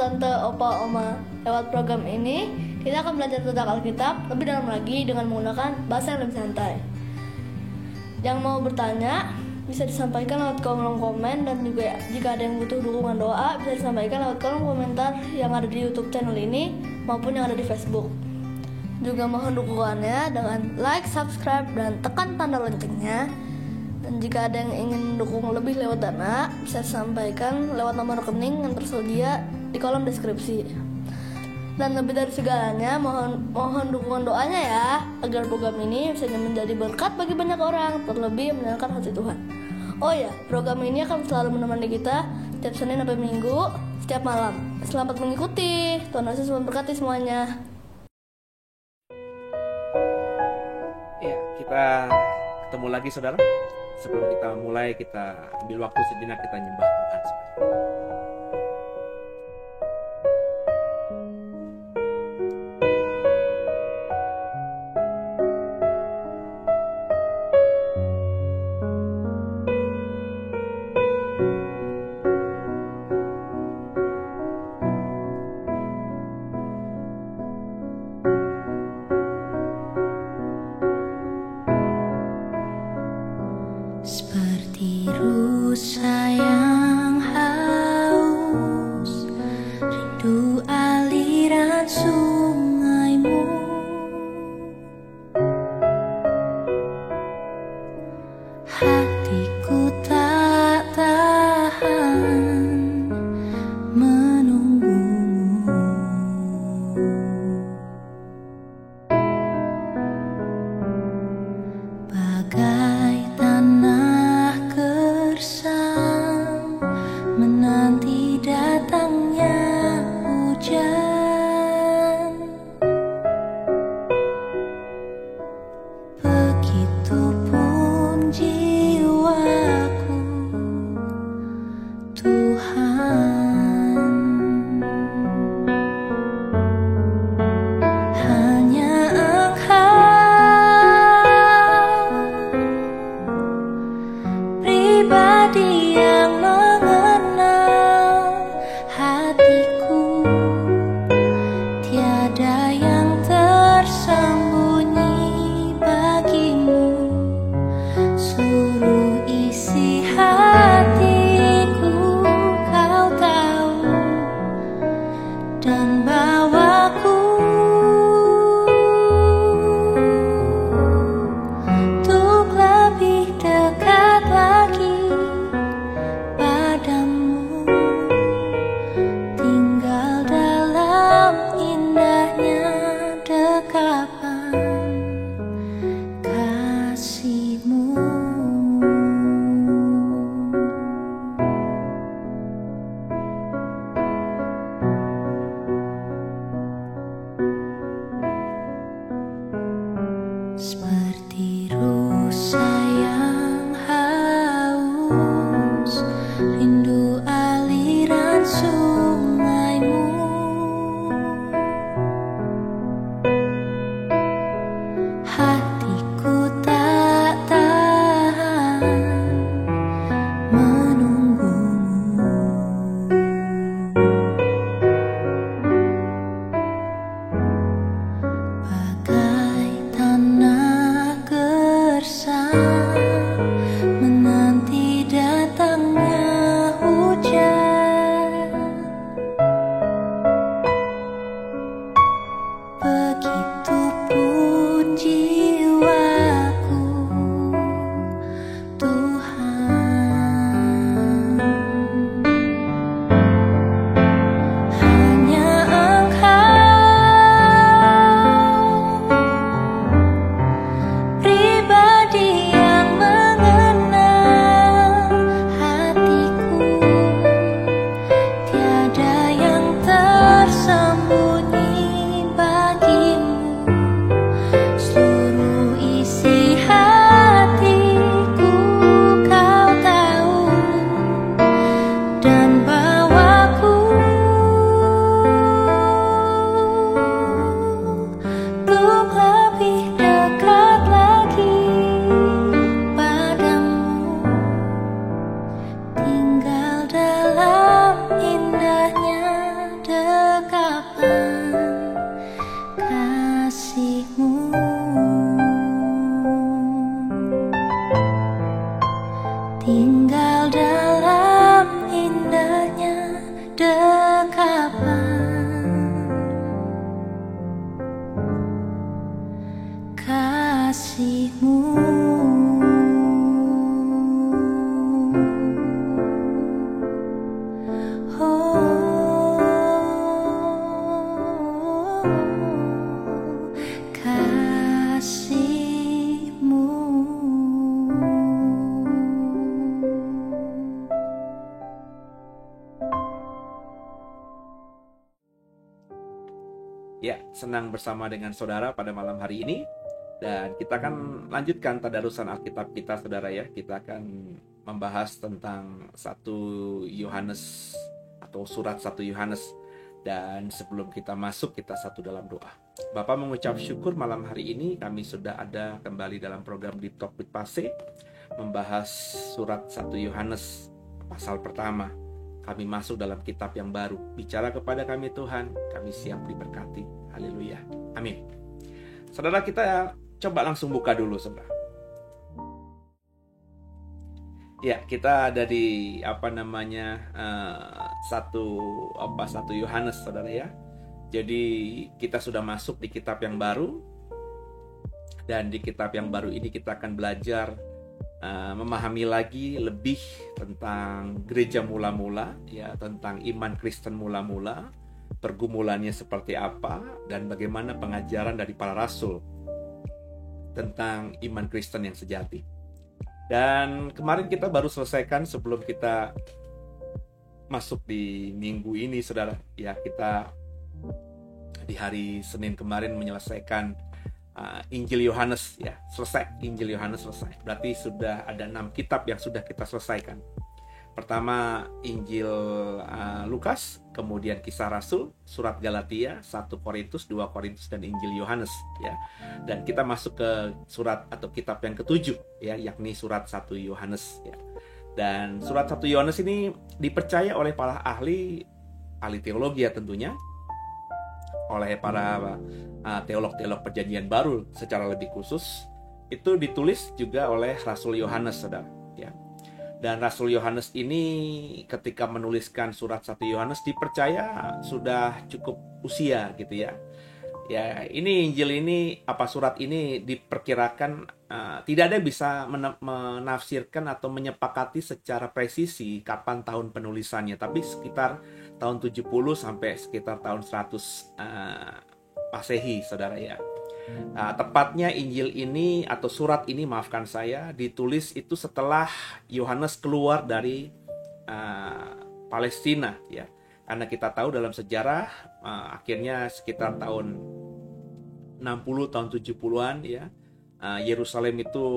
tante, opa, oma. Lewat program ini, kita akan belajar tentang Alkitab lebih dalam lagi dengan menggunakan bahasa yang lebih santai. Yang mau bertanya, bisa disampaikan lewat kolom komen, dan juga jika ada yang butuh dukungan doa, bisa disampaikan lewat kolom komentar yang ada di YouTube channel ini maupun yang ada di Facebook. Juga mohon dukungannya dengan like, subscribe, dan tekan tanda loncengnya. Dan jika ada yang ingin mendukung lebih lewat dana, bisa disampaikan lewat nomor rekening yang tersedia di kolom deskripsi. Dan lebih dari segalanya, mohon dukungan doanya ya, agar program ini bisa menjadi berkat bagi banyak orang, terlebih menyenangkan hati Tuhan. Oh ya, program ini akan selalu menemani kita setiap Senin sampai Minggu, setiap malam. Selamat mengikuti. Tuhan Yesus memberkati semuanya. Ya, kita ketemu lagi saudara. Sebelum kita mulai, kita ambil waktu sejenak kita nyembah Tuhan. Seperti rusa yang tinggal dalam indahnya dekapan kasih-Mu. Ya, senang bersama dengan saudara pada malam hari ini. Dan kita akan lanjutkan tadarusan Alkitab kita, saudara ya. Kita akan membahas tentang 1 Yohanes atau surat 1 Yohanes. Dan sebelum kita masuk, kita satu dalam doa. Bapak mengucap syukur malam hari ini kami sudah ada kembali dalam program Deep Talk with Pase, membahas surat 1 Yohanes pasal pertama. Kami masuk dalam kitab yang baru. Bicara kepada kami Tuhan, kami siap diberkati. Haleluya. Amin. Saudara, kita coba langsung buka dulu, saudara. Ya, kita ada di satu Yohanes, saudara ya. Jadi kita sudah masuk di kitab yang baru. Dan di kitab yang baru ini kita akan belajar memahami lagi lebih tentang gereja mula-mula, ya, tentang iman Kristen mula-mula, pergumulannya seperti apa, dan bagaimana pengajaran dari para rasul tentang iman Kristen yang sejati. Dan kemarin kita baru selesaikan, sebelum kita masuk di minggu ini, saudara, ya, kita di hari Senin kemarin menyelesaikan Injil Yohanes, ya, selesai. Injil Yohanes selesai. Berarti sudah ada 6 kitab yang sudah kita selesaikan. Pertama Injil Lukas, kemudian Kisah Rasul, Surat Galatia, 1 Korintus, 2 Korintus, dan Injil Yohanes, ya. Dan kita masuk ke surat atau kitab yang ke-7, ya, yakni surat 1 Yohanes, ya. Dan surat 1 Yohanes ini dipercaya oleh para ahli teologi, ya, tentunya, oleh para teolog-teolog perjanjian baru secara lebih khusus. Itu ditulis juga oleh Rasul Yohanes, saudara, ya. Dan Rasul Yohanes ini ketika menuliskan surat 1 Yohanes dipercaya sudah cukup usia, gitu ya. Ya, ini Injil ini, surat ini diperkirakan tidak ada bisa menafsirkan atau menyepakati secara presisi kapan tahun penulisannya, tapi sekitar tahun 70 sampai sekitar tahun 100 Masehi, saudara ya. Tepatnya Injil ini atau surat ini, maafkan saya, ditulis itu setelah Yohanes keluar dari Palestina, ya. Karena kita tahu dalam sejarah akhirnya sekitar tahun 60, tahun 70-an, ya, Yerusalem itu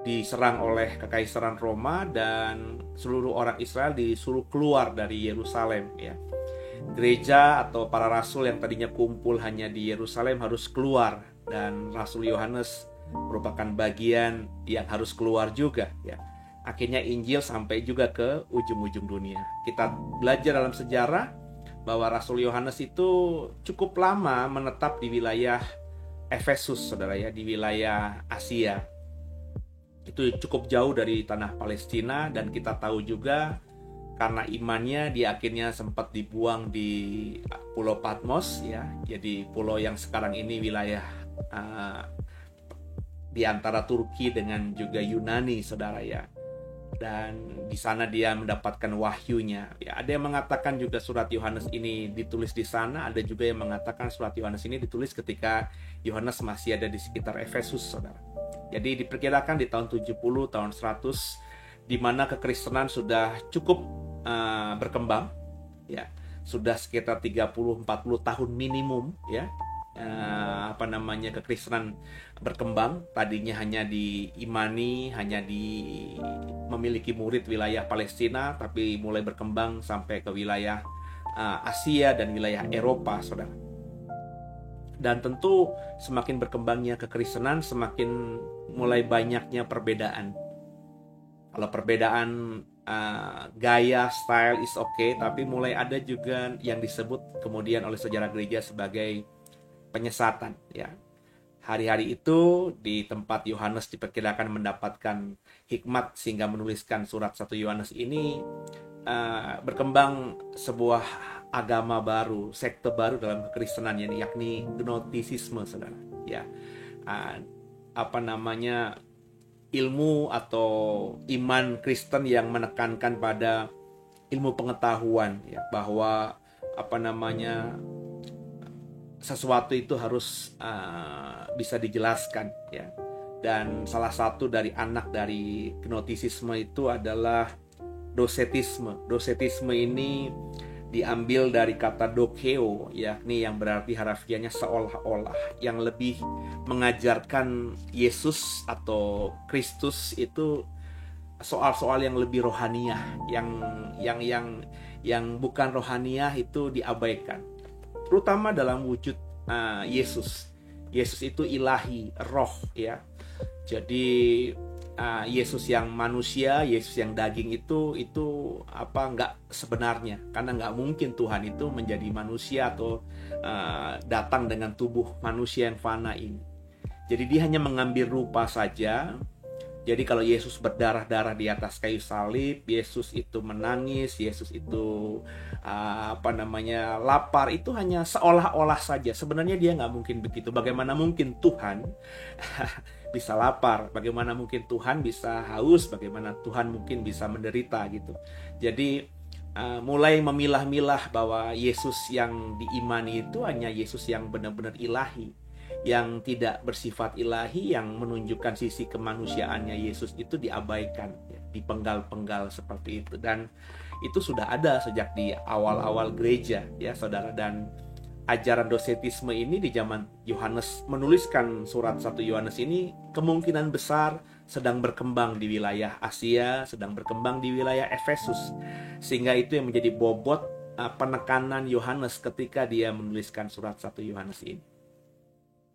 diserang oleh kekaisaran Roma dan seluruh orang Israel disuruh keluar dari Yerusalem, ya. Gereja atau para rasul yang tadinya kumpul hanya di Yerusalem harus keluar, dan Rasul Yohanes merupakan bagian yang harus keluar juga, ya. Akhirnya Injil sampai juga ke ujung-ujung dunia. Kita belajar dalam sejarah bahwa Rasul Yohanes itu cukup lama menetap di wilayah Efesus, saudara ya, di wilayah Asia. Itu cukup jauh dari tanah Palestina, dan kita tahu juga karena imannya dia akhirnya sempat dibuang di Pulau Patmos, ya. Jadi pulau yang sekarang ini wilayah di antara Turki dengan juga Yunani, saudara ya. Dan di sana dia mendapatkan wahyunya. Ya, ada yang mengatakan juga surat Yohanes ini ditulis di sana, ada juga yang mengatakan surat Yohanes ini ditulis ketika Yohanes masih ada di sekitar Efesus, saudara. Jadi diperkirakan di tahun 70, tahun 100, di mana kekristenan sudah cukup berkembang, ya, sudah sekitar 30-40 tahun minimum, ya, kekristenan berkembang. Tadinya hanya diimani, hanya memiliki murid wilayah Palestina, tapi mulai berkembang sampai ke wilayah Asia dan wilayah Eropa, saudara. Dan tentu semakin berkembangnya kekristenan, semakin mulai banyaknya perbedaan. Kalau perbedaan gaya, style is okay, tapi mulai ada juga yang disebut kemudian oleh sejarah gereja sebagai penyesatan, ya. Hari-hari itu di tempat Yohanes diperkirakan mendapatkan hikmat sehingga menuliskan surat 1 Yohanes ini, berkembang sebuah agama baru, sekte baru dalam kekristenan, yakni gnostisisme, saudara. Ya, ilmu atau iman Kristen yang menekankan pada ilmu pengetahuan, ya, bahwa sesuatu itu harus bisa dijelaskan, ya. Dan salah satu dari anak dari gnostisisme itu adalah docetisme. Docetisme ini diambil dari kata dokeo, yakni yang berarti harafiahnya seolah-olah, yang lebih mengajarkan Yesus atau Kristus itu soal-soal yang lebih rohaniah, yang bukan rohaniah itu diabaikan, terutama dalam wujud Yesus. Yesus itu ilahi, roh, ya. Jadi Yesus yang manusia, Yesus yang daging itu nggak sebenarnya, karena nggak mungkin Tuhan itu menjadi manusia atau datang dengan tubuh manusia yang fana ini. Jadi dia hanya mengambil rupa saja. Jadi kalau Yesus berdarah-darah di atas kayu salib, Yesus itu menangis, Yesus itu lapar, itu hanya seolah-olah saja. Sebenarnya dia nggak mungkin begitu. Bagaimana mungkin Tuhan bisa lapar? Bagaimana mungkin Tuhan bisa haus? Bagaimana Tuhan mungkin bisa menderita gitu? Jadi mulai memilah-milah bahwa Yesus yang diimani itu hanya Yesus yang benar-benar ilahi, yang tidak bersifat ilahi, yang menunjukkan sisi kemanusiaannya Yesus itu diabaikan, ya, dipenggal-penggal seperti itu. Dan itu sudah ada sejak di awal-awal gereja, ya saudara. Dan ajaran docetisme ini di zaman Yohanes menuliskan surat 1 Yohanes ini kemungkinan besar sedang berkembang di wilayah Asia, sedang berkembang di wilayah Efesus, sehingga itu yang menjadi bobot penekanan Yohanes ketika dia menuliskan surat 1 Yohanes ini.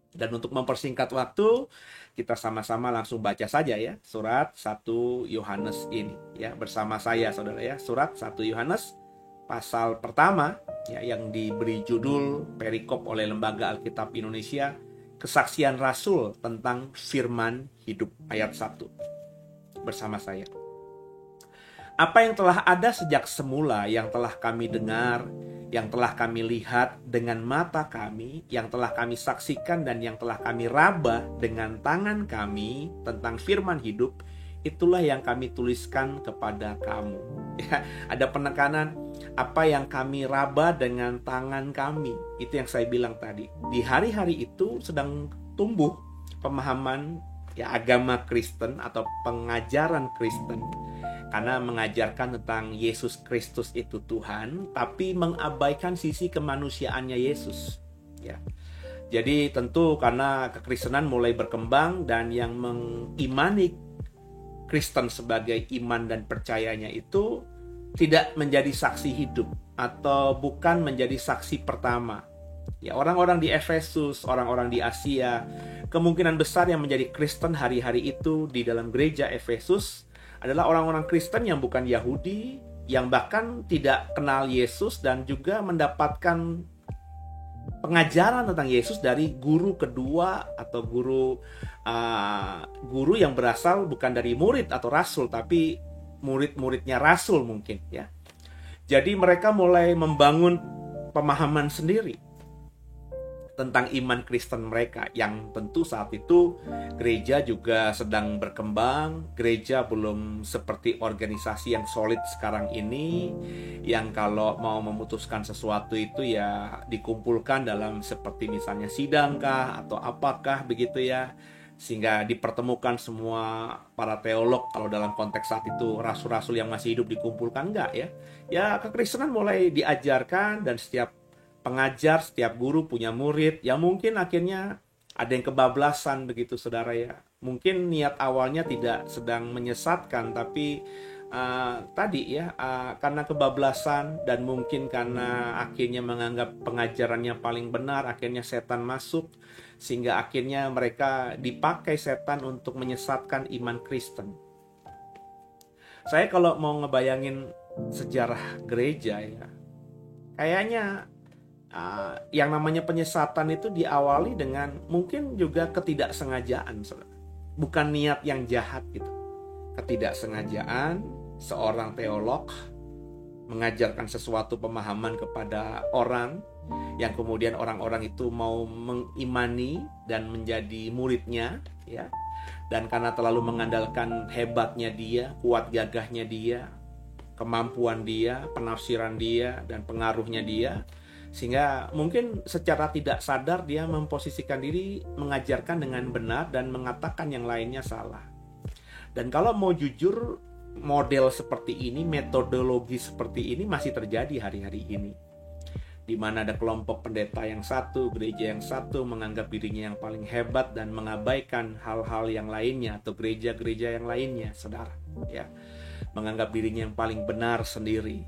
Dan untuk mempersingkat waktu, kita sama-sama langsung baca saja, ya, surat 1 Yohanes ini, ya, bersama saya, saudara, ya. Surat 1 Yohanes pasal pertama, ya, yang diberi judul perikop oleh Lembaga Alkitab Indonesia, Kesaksian Rasul tentang Firman Hidup, ayat 1. Bersama saya. Apa yang telah ada sejak semula, yang telah kami dengar, yang telah kami lihat dengan mata kami, yang telah kami saksikan dan yang telah kami raba dengan tangan kami tentang firman hidup, itulah yang kami tuliskan kepada kamu. Ya, ada penekanan apa yang kami raba dengan tangan kami. Itu yang saya bilang tadi. Di hari-hari itu sedang tumbuh pemahaman, ya, agama Kristen atau pengajaran Kristen, karena mengajarkan tentang Yesus Kristus itu Tuhan, tapi mengabaikan sisi kemanusiaannya Yesus, ya. Jadi tentu karena kekristenan mulai berkembang dan yang mengimani Kristen sebagai iman dan percayanya itu tidak menjadi saksi hidup atau bukan menjadi saksi pertama. Ya, orang-orang di Efesus, orang-orang di Asia, kemungkinan besar yang menjadi Kristen hari-hari itu di dalam gereja Efesus adalah orang-orang Kristen yang bukan Yahudi, yang bahkan tidak kenal Yesus dan juga mendapatkan pengajaran tentang Yesus dari guru kedua atau guru yang berasal bukan dari murid atau rasul, tapi murid-muridnya rasul mungkin, ya. Jadi mereka mulai membangun pemahaman sendiri tentang iman Kristen mereka, yang tentu saat itu gereja juga sedang berkembang. Gereja belum seperti organisasi yang solid sekarang ini, yang kalau mau memutuskan sesuatu itu ya dikumpulkan dalam seperti misalnya sidangkah atau apakah begitu, ya, sehingga dipertemukan semua para teolog. Kalau dalam konteks saat itu rasul-rasul yang masih hidup dikumpulkan, enggak, ya. Ya, kekristenan mulai diajarkan dan setiap pengajar, setiap guru punya murid, ya mungkin akhirnya ada yang kebablasan begitu, saudara, ya. Mungkin niat awalnya tidak sedang menyesatkan, tapi karena kebablasan dan mungkin karena akhirnya menganggap pengajarannya paling benar, akhirnya setan masuk, sehingga akhirnya mereka dipakai setan untuk menyesatkan iman Kristen. Saya kalau mau ngebayangin sejarah gereja, ya, kayaknya Yang namanya penyesatan itu diawali dengan mungkin juga ketidaksengajaan, saudara. Bukan niat yang jahat gitu. Ketidaksengajaan seorang teolog mengajarkan sesuatu pemahaman kepada orang, yang kemudian orang-orang itu mau mengimani dan menjadi muridnya, ya. Dan karena terlalu mengandalkan hebatnya dia, kuat gagahnya dia, kemampuan dia, penafsiran dia, dan pengaruhnya dia, sehingga mungkin secara tidak sadar dia memposisikan diri mengajarkan dengan benar dan mengatakan yang lainnya salah. Dan kalau mau jujur, model seperti ini, metodologi seperti ini masih terjadi hari-hari ini, di mana ada kelompok pendeta yang satu, gereja yang satu menganggap dirinya yang paling hebat dan mengabaikan hal-hal yang lainnya, atau gereja-gereja yang lainnya, saudara, ya, menganggap dirinya yang paling benar sendiri.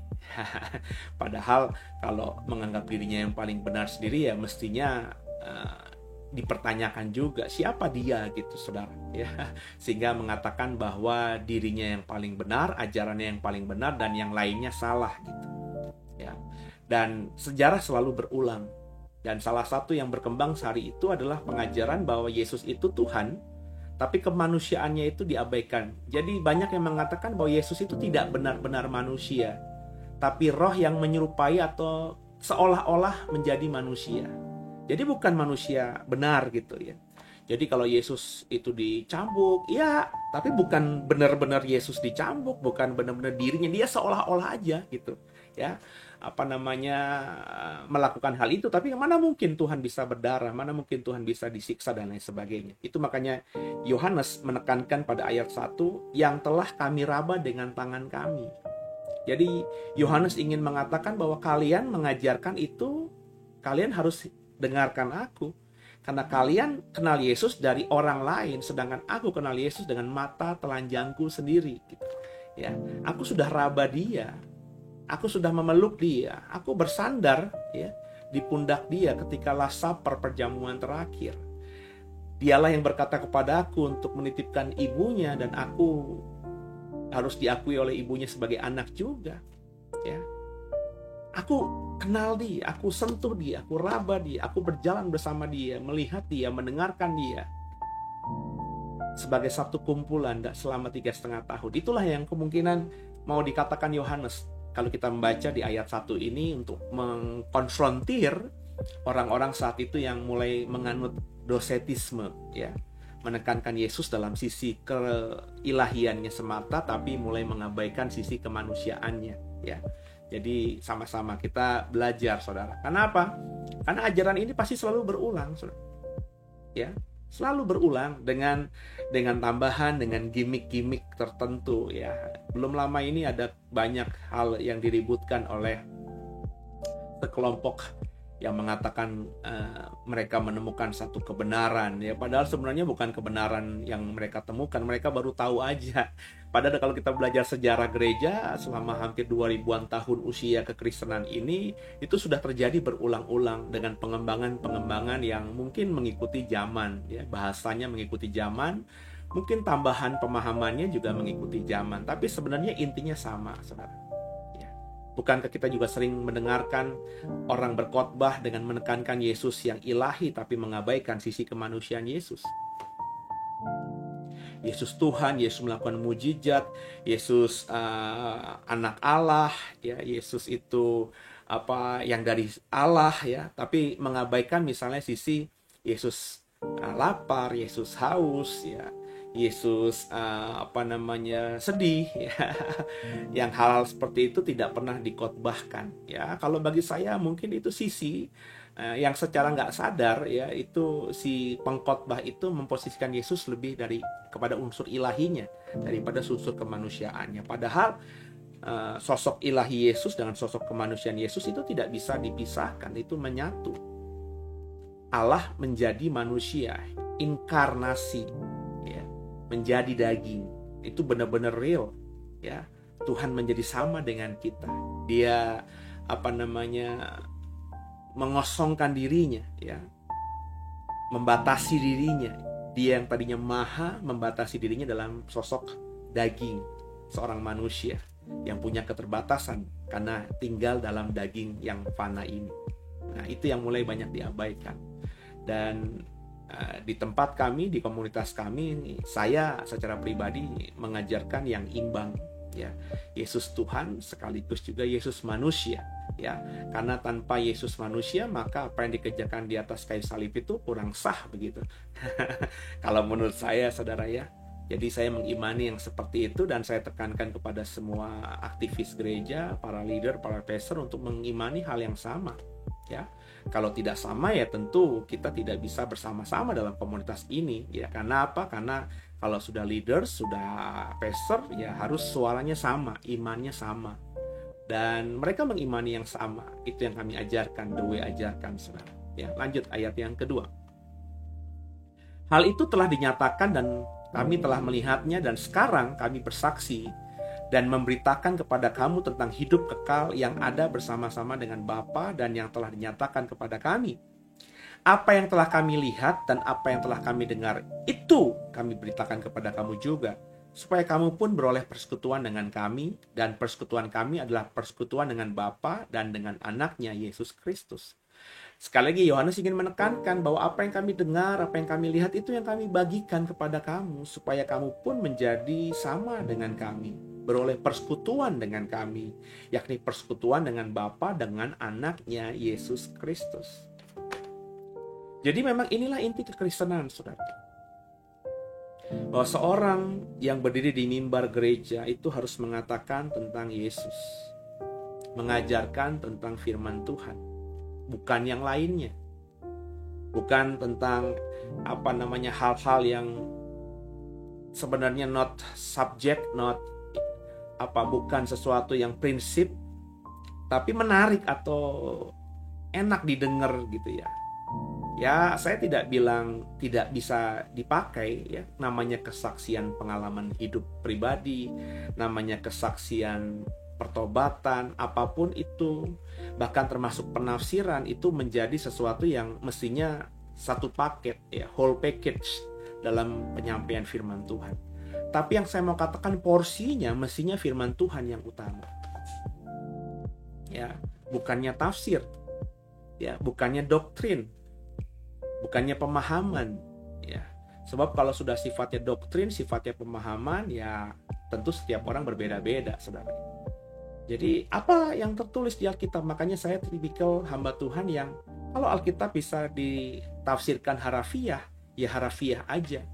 Padahal kalau menganggap dirinya yang paling benar sendiri, ya mestinya dipertanyakan juga siapa dia gitu, saudara, ya, sehingga mengatakan bahwa dirinya yang paling benar, ajarannya yang paling benar, dan yang lainnya salah gitu, ya. Dan sejarah selalu berulang, dan salah satu yang berkembang sehari itu adalah pengajaran bahwa Yesus itu Tuhan, tapi kemanusiaannya itu diabaikan. Jadi banyak yang mengatakan bahwa Yesus itu tidak benar-benar manusia, tapi roh yang menyerupai atau seolah-olah menjadi manusia. Jadi bukan manusia benar gitu, ya. Jadi kalau Yesus itu dicambuk, ya, tapi bukan benar-benar Yesus dicambuk, bukan benar-benar dirinya, dia seolah-olah aja gitu, ya. Melakukan hal itu, tapi mana mungkin Tuhan bisa berdarah, mana mungkin Tuhan bisa disiksa dan lain sebagainya. Itu makanya Yohanes menekankan pada ayat 1, yang telah kami raba dengan tangan kami. Jadi Yohanes ingin mengatakan bahwa kalian mengajarkan itu, kalian harus dengarkan aku, karena kalian kenal Yesus dari orang lain, sedangkan aku kenal Yesus dengan mata telanjangku sendiri gitu. Ya, aku sudah raba dia, aku sudah memeluk dia, aku bersandar, ya, di pundak dia ketika last supper, perjamuan terakhir. Dialah yang berkata kepada aku untuk menitipkan ibunya, dan aku harus diakui oleh ibunya sebagai anak juga, ya. Aku kenal dia, aku sentuh dia, aku raba dia, aku berjalan bersama dia, melihat dia, mendengarkan dia, sebagai satu kumpulan selama 3,5 tahun. Itulah yang kemungkinan mau dikatakan Yohanes kalau kita membaca di ayat 1 ini, untuk mengkonfrontir orang-orang saat itu yang mulai menganut dosetisme, ya, menekankan Yesus dalam sisi keilahiannya semata, tapi mulai mengabaikan sisi kemanusiaannya, ya. Jadi sama-sama kita belajar, saudara. Kenapa? Karena ajaran ini pasti selalu berulang, saudara. Ya, selalu berulang dengan tambahan, dengan gimmick-gimmick tertentu, ya. Belum lama ini ada banyak hal yang diributkan oleh sekelompok yang mengatakan mereka menemukan satu kebenaran, ya, padahal sebenarnya bukan kebenaran yang mereka temukan, mereka baru tahu aja. Padahal kalau kita belajar sejarah gereja selama hampir 2000-an tahun usia kekristenan ini, itu sudah terjadi berulang-ulang dengan pengembangan yang mungkin mengikuti zaman, ya, bahasanya mengikuti zaman, mungkin tambahan pemahamannya juga mengikuti zaman, tapi sebenarnya intinya sama, saudara. Bukankah kita juga sering mendengarkan orang berkhotbah dengan menekankan Yesus yang ilahi tapi mengabaikan sisi kemanusiaan Yesus? Yesus Tuhan, Yesus melakukan mujizat, Yesus anak Allah, ya, Yesus itu yang dari Allah, ya, tapi mengabaikan misalnya sisi Yesus lapar, Yesus haus, ya, Yesus sedih, ya. Yang hal seperti itu tidak pernah dikhotbahkan, ya. Kalau bagi saya mungkin itu sisi yang secara nggak sadar, ya, itu si pengkhotbah itu memposisikan Yesus lebih kepada unsur ilahinya daripada unsur kemanusiaannya. Padahal sosok ilahi Yesus dengan sosok kemanusiaan Yesus itu tidak bisa dipisahkan, itu menyatu. Allah menjadi manusia, inkarnasi, ya, menjadi daging, itu benar-benar real, ya. Tuhan menjadi sama dengan kita. Dia mengosongkan dirinya, ya, membatasi dirinya. Dia yang tadinya maha membatasi dirinya dalam sosok daging, seorang manusia yang punya keterbatasan karena tinggal dalam daging yang fana ini. Nah, itu yang mulai banyak diabaikan. Dan di tempat kami, di komunitas kami, saya secara pribadi mengajarkan yang imbang, ya. Yesus Tuhan sekaligus juga Yesus manusia, ya. Karena tanpa Yesus manusia, maka apa yang dikerjakan di atas kayu salib itu kurang sah begitu. Kalau menurut saya, saudara, ya. Jadi saya mengimani yang seperti itu, dan saya tekankan kepada semua aktivis gereja, para leader, para pastor untuk mengimani hal yang sama, ya. Kalau tidak sama, ya tentu kita tidak bisa bersama-sama dalam komunitas ini, ya. Karena apa? Karena kalau sudah leader, sudah pastor, ya harus suaranya sama, imannya sama, dan mereka mengimani yang sama. Itu yang kami ajarkan, the way ajarkan, saudara. Ya, lanjut ayat yang kedua. Hal itu telah dinyatakan dan kami telah melihatnya, dan sekarang kami bersaksi dan memberitakan kepada kamu tentang hidup kekal yang ada bersama-sama dengan Bapa dan yang telah dinyatakan kepada kami. Apa yang telah kami lihat dan apa yang telah kami dengar, itu kami beritakan kepada kamu juga, supaya kamu pun beroleh persekutuan dengan kami, dan persekutuan kami adalah persekutuan dengan Bapa dan dengan anaknya Yesus Kristus. Sekali lagi Yohanes ingin menekankan bahwa apa yang kami dengar, apa yang kami lihat, itu yang kami bagikan kepada kamu, supaya kamu pun menjadi sama dengan kami, beroleh persekutuan dengan kami, yakni persekutuan dengan Bapa dengan anaknya Yesus Kristus. Jadi memang inilah inti kekristenan, saudara. Bahwa seorang yang berdiri di mimbar gereja itu harus mengatakan tentang Yesus, mengajarkan tentang firman Tuhan, bukan yang lainnya. Bukan tentang hal-hal yang sebenarnya not subject, bukan sesuatu yang prinsip, tapi menarik atau enak didengar gitu ya. Ya, saya tidak bilang tidak bisa dipakai, ya. Namanya kesaksian pengalaman hidup pribadi, namanya kesaksian pertobatan, apapun itu, bahkan termasuk penafsiran, itu menjadi sesuatu yang mestinya satu paket, ya, whole package dalam penyampaian firman Tuhan. Tapi yang saya mau katakan, porsinya mestinya firman Tuhan yang utama, ya, bukannya tafsir, ya, bukannya doktrin, bukannya pemahaman, ya. Sebab kalau sudah sifatnya doktrin, sifatnya pemahaman, ya tentu setiap orang berbeda-beda, saudara. Jadi apa yang tertulis di Alkitab? Makanya saya tipikal hamba Tuhan yang kalau Alkitab bisa ditafsirkan harafiah, ya harafiah aja.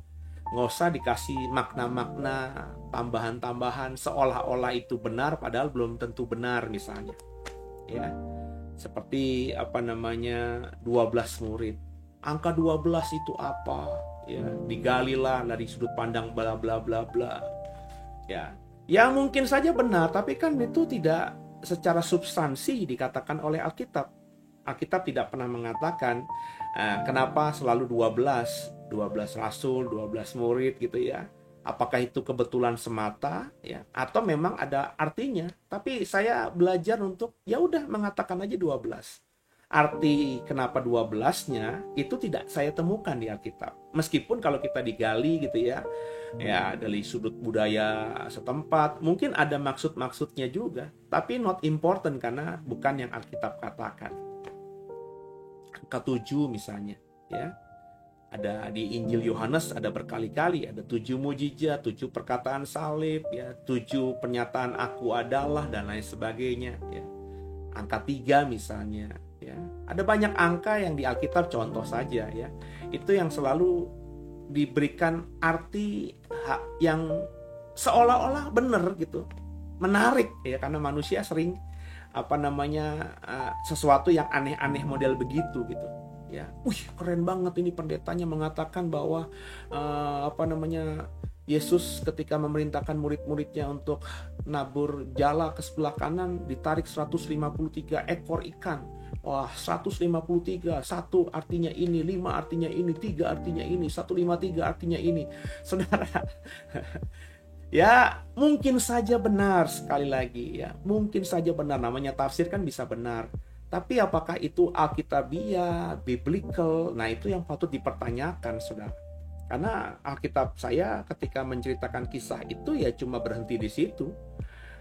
Nggak usah dikasih makna-makna, tambahan-tambahan, seolah-olah itu benar, padahal belum tentu benar misalnya. Ya, seperti 12 murid. Angka 12 itu apa? Ya, digalilah dari sudut pandang bla bla bla bla. Ya mungkin saja benar, tapi kan itu tidak secara substansi dikatakan oleh Alkitab. Alkitab tidak pernah mengatakan kenapa selalu 12 rasul, 12 murid gitu ya. Apakah itu kebetulan semata, ya, atau memang ada artinya? Tapi saya belajar untuk ya udah mengatakan aja 12. Arti kenapa 12-nya itu tidak saya temukan di Alkitab. Meskipun kalau kita digali gitu ya, dari sudut budaya setempat, mungkin ada maksud-maksudnya juga, tapi not important karena bukan yang Alkitab katakan. Angka 7 misalnya, ya. Ada di Injil Yohanes ada berkali-kali, ada 7 mujizat, 7 perkataan salib, ya, 7 pernyataan aku adalah dan lain sebagainya, ya. Angka 3 misalnya, ya. Ada banyak angka yang di Alkitab, contoh saja ya. Itu yang selalu diberikan arti yang seolah-olah benar gitu. Menarik ya, karena manusia sering sesuatu yang aneh-aneh model begitu gitu. Ya, keren banget ini pendetanya mengatakan bahwa Yesus ketika memerintahkan murid-muridnya untuk nabur jala ke sebelah kanan ditarik 153 ekor ikan. Wah, 153, 1 artinya ini, 5 artinya ini, 3 artinya ini, 153 artinya ini. Saudara, ya mungkin saja benar, sekali lagi ya, mungkin saja benar, namanya tafsir kan bisa benar. Tapi apakah itu alkitabiah, biblical? Nah, itu yang patut dipertanyakan, saudara. Karena Alkitab saya ketika menceritakan kisah itu ya cuma berhenti di situ.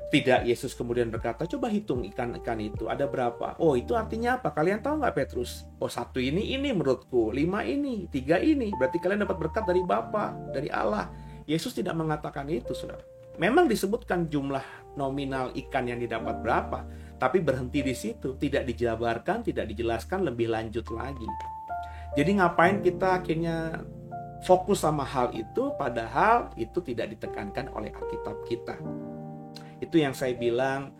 Tidak, Yesus kemudian berkata, coba hitung ikan-ikan itu, ada berapa? Oh, itu artinya apa? Kalian tahu nggak, Petrus? Oh, 1 ini menurutku, 5 ini, 3 ini. Berarti kalian dapat berkat dari Bapa, dari Allah. Yesus tidak mengatakan itu, saudara. Memang disebutkan jumlah nominal ikan yang didapat berapa, tapi berhenti di situ. Tidak dijabarkan, tidak dijelaskan lebih lanjut lagi. Jadi ngapain kita akhirnya fokus sama hal itu, padahal itu tidak ditekankan oleh Alkitab kita. Itu yang saya bilang,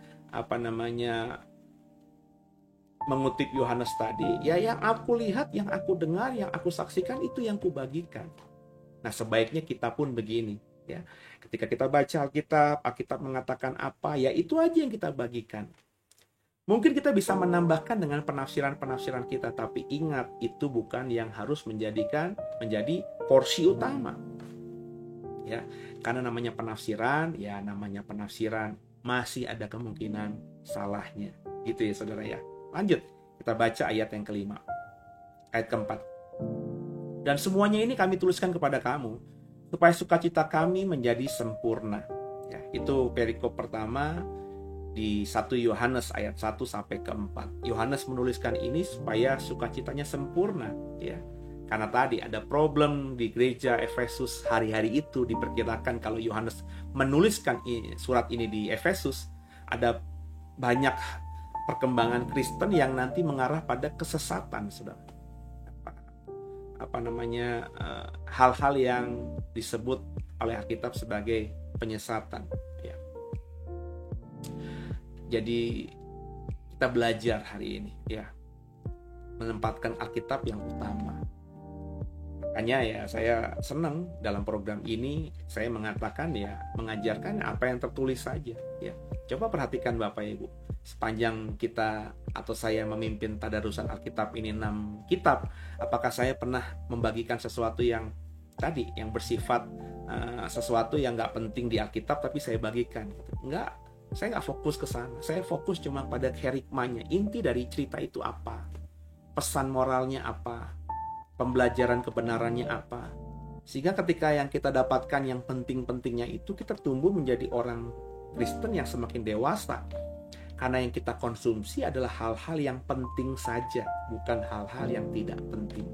mengutip Yohanes tadi, ya yang aku lihat, yang aku dengar, yang aku saksikan, itu yang kubagikan. Nah, sebaiknya kita pun begini, ya. Ketika kita baca Alkitab mengatakan apa, ya itu aja yang kita bagikan. Mungkin kita bisa menambahkan dengan penafsiran-penafsiran kita, tapi ingat, itu bukan yang harus menjadi porsi utama. Ya, karena namanya penafsiran, masih ada kemungkinan salahnya. Gitu ya, saudara ya. Lanjut, kita baca ayat yang kelima. Ayat keempat. Dan semuanya ini kami tuliskan kepada kamu, supaya sukacita kami menjadi sempurna. Ya, itu perikop pertama di 1 Yohanes ayat 1 sampai ke 4. Yohanes menuliskan ini supaya sukacitanya sempurna, ya. Karena tadi ada problem di gereja Efesus hari-hari itu. Diperkirakan kalau Yohanes menuliskan surat ini di Efesus, ada banyak perkembangan Kristen yang nanti mengarah pada kesesatan, saudara. Hal-hal yang disebut oleh Alkitab sebagai penyesatan. Ya. Jadi kita belajar hari ini, ya, menempatkan Alkitab yang utama. Makanya ya saya senang dalam program ini saya mengatakan ya mengajarkan apa yang tertulis saja, ya. Coba perhatikan Bapak Ibu, sepanjang kita atau saya memimpin tadarusan Alkitab ini 6 kitab, apakah saya pernah membagikan sesuatu yang tadi yang bersifat sesuatu yang nggak penting di Alkitab tapi saya bagikan? Enggak, saya nggak fokus ke sana. Saya fokus cuma pada kerikmanya, inti dari cerita itu apa, pesan moralnya apa, pembelajaran kebenarannya apa. Sehingga ketika yang kita dapatkan yang penting-pentingnya itu, kita tumbuh menjadi orang Kristen yang semakin dewasa. Karena yang kita konsumsi adalah hal-hal yang penting saja, bukan hal-hal yang tidak penting.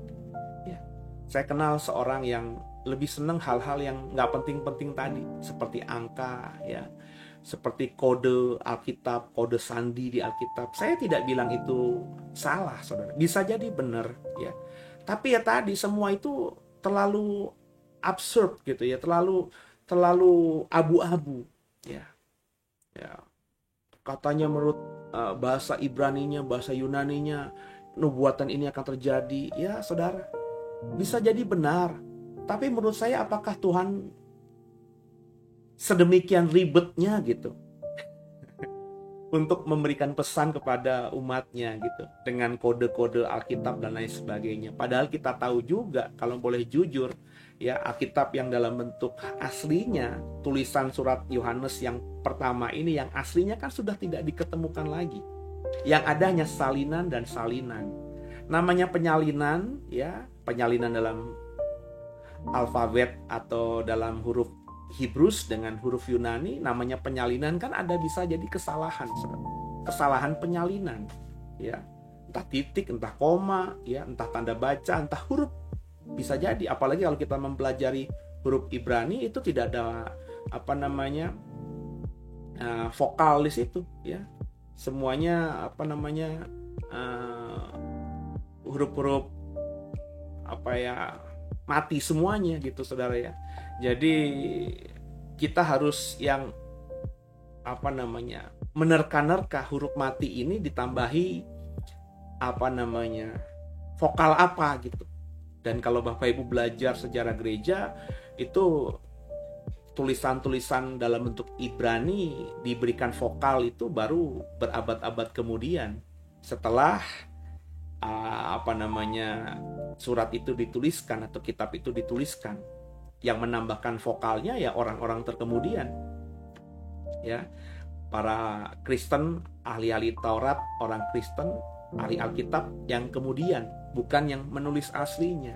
Ya. Saya kenal seorang yang lebih senang hal-hal yang nggak penting-penting tadi, seperti angka, ya, seperti kode Alkitab, kode sandi di Alkitab. Saya tidak bilang itu salah, saudara. Bisa jadi benar, ya. Tapi ya tadi semua itu terlalu absurd gitu ya, terlalu abu-abu, ya. Ya. Katanya menurut bahasa Ibraninya, bahasa Yunaninya, nubuatan ini akan terjadi. Ya, saudara, bisa jadi benar. Tapi menurut saya apakah Tuhan sedemikian ribetnya gitu untuk memberikan pesan kepada umatnya gitu dengan kode-kode Alkitab dan lain sebagainya? Padahal kita tahu juga, kalau boleh jujur ya, Alkitab yang dalam bentuk aslinya, tulisan surat Yohanes yang pertama ini, yang aslinya kan sudah tidak diketemukan lagi. Yang ada hanya salinan dan salinan. Namanya penyalinan, ya, penyalinan dalam alfabet atau dalam huruf Hebrews dengan huruf Yunani, namanya penyalinan kan ada bisa jadi kesalahan, kesalahan penyalinan, ya, entah titik, entah koma, ya, entah tanda baca, entah huruf, bisa jadi. Apalagi kalau kita mempelajari huruf Ibrani itu tidak ada vokal di situ, ya, semuanya huruf-huruf mati semuanya gitu, saudara ya. Jadi kita harus yang menerka-nerka huruf mati ini ditambahi vokal apa gitu. Dan kalau Bapak Ibu belajar sejarah gereja, itu tulisan-tulisan dalam bentuk Ibrani diberikan vokal itu baru berabad-abad kemudian, setelah surat itu dituliskan atau kitab itu dituliskan. Yang menambahkan vokalnya ya orang-orang terkemudian, ya, para Kristen, ahli-ahli Taurat, orang Kristen, ahli Alkitab yang kemudian, bukan yang menulis aslinya.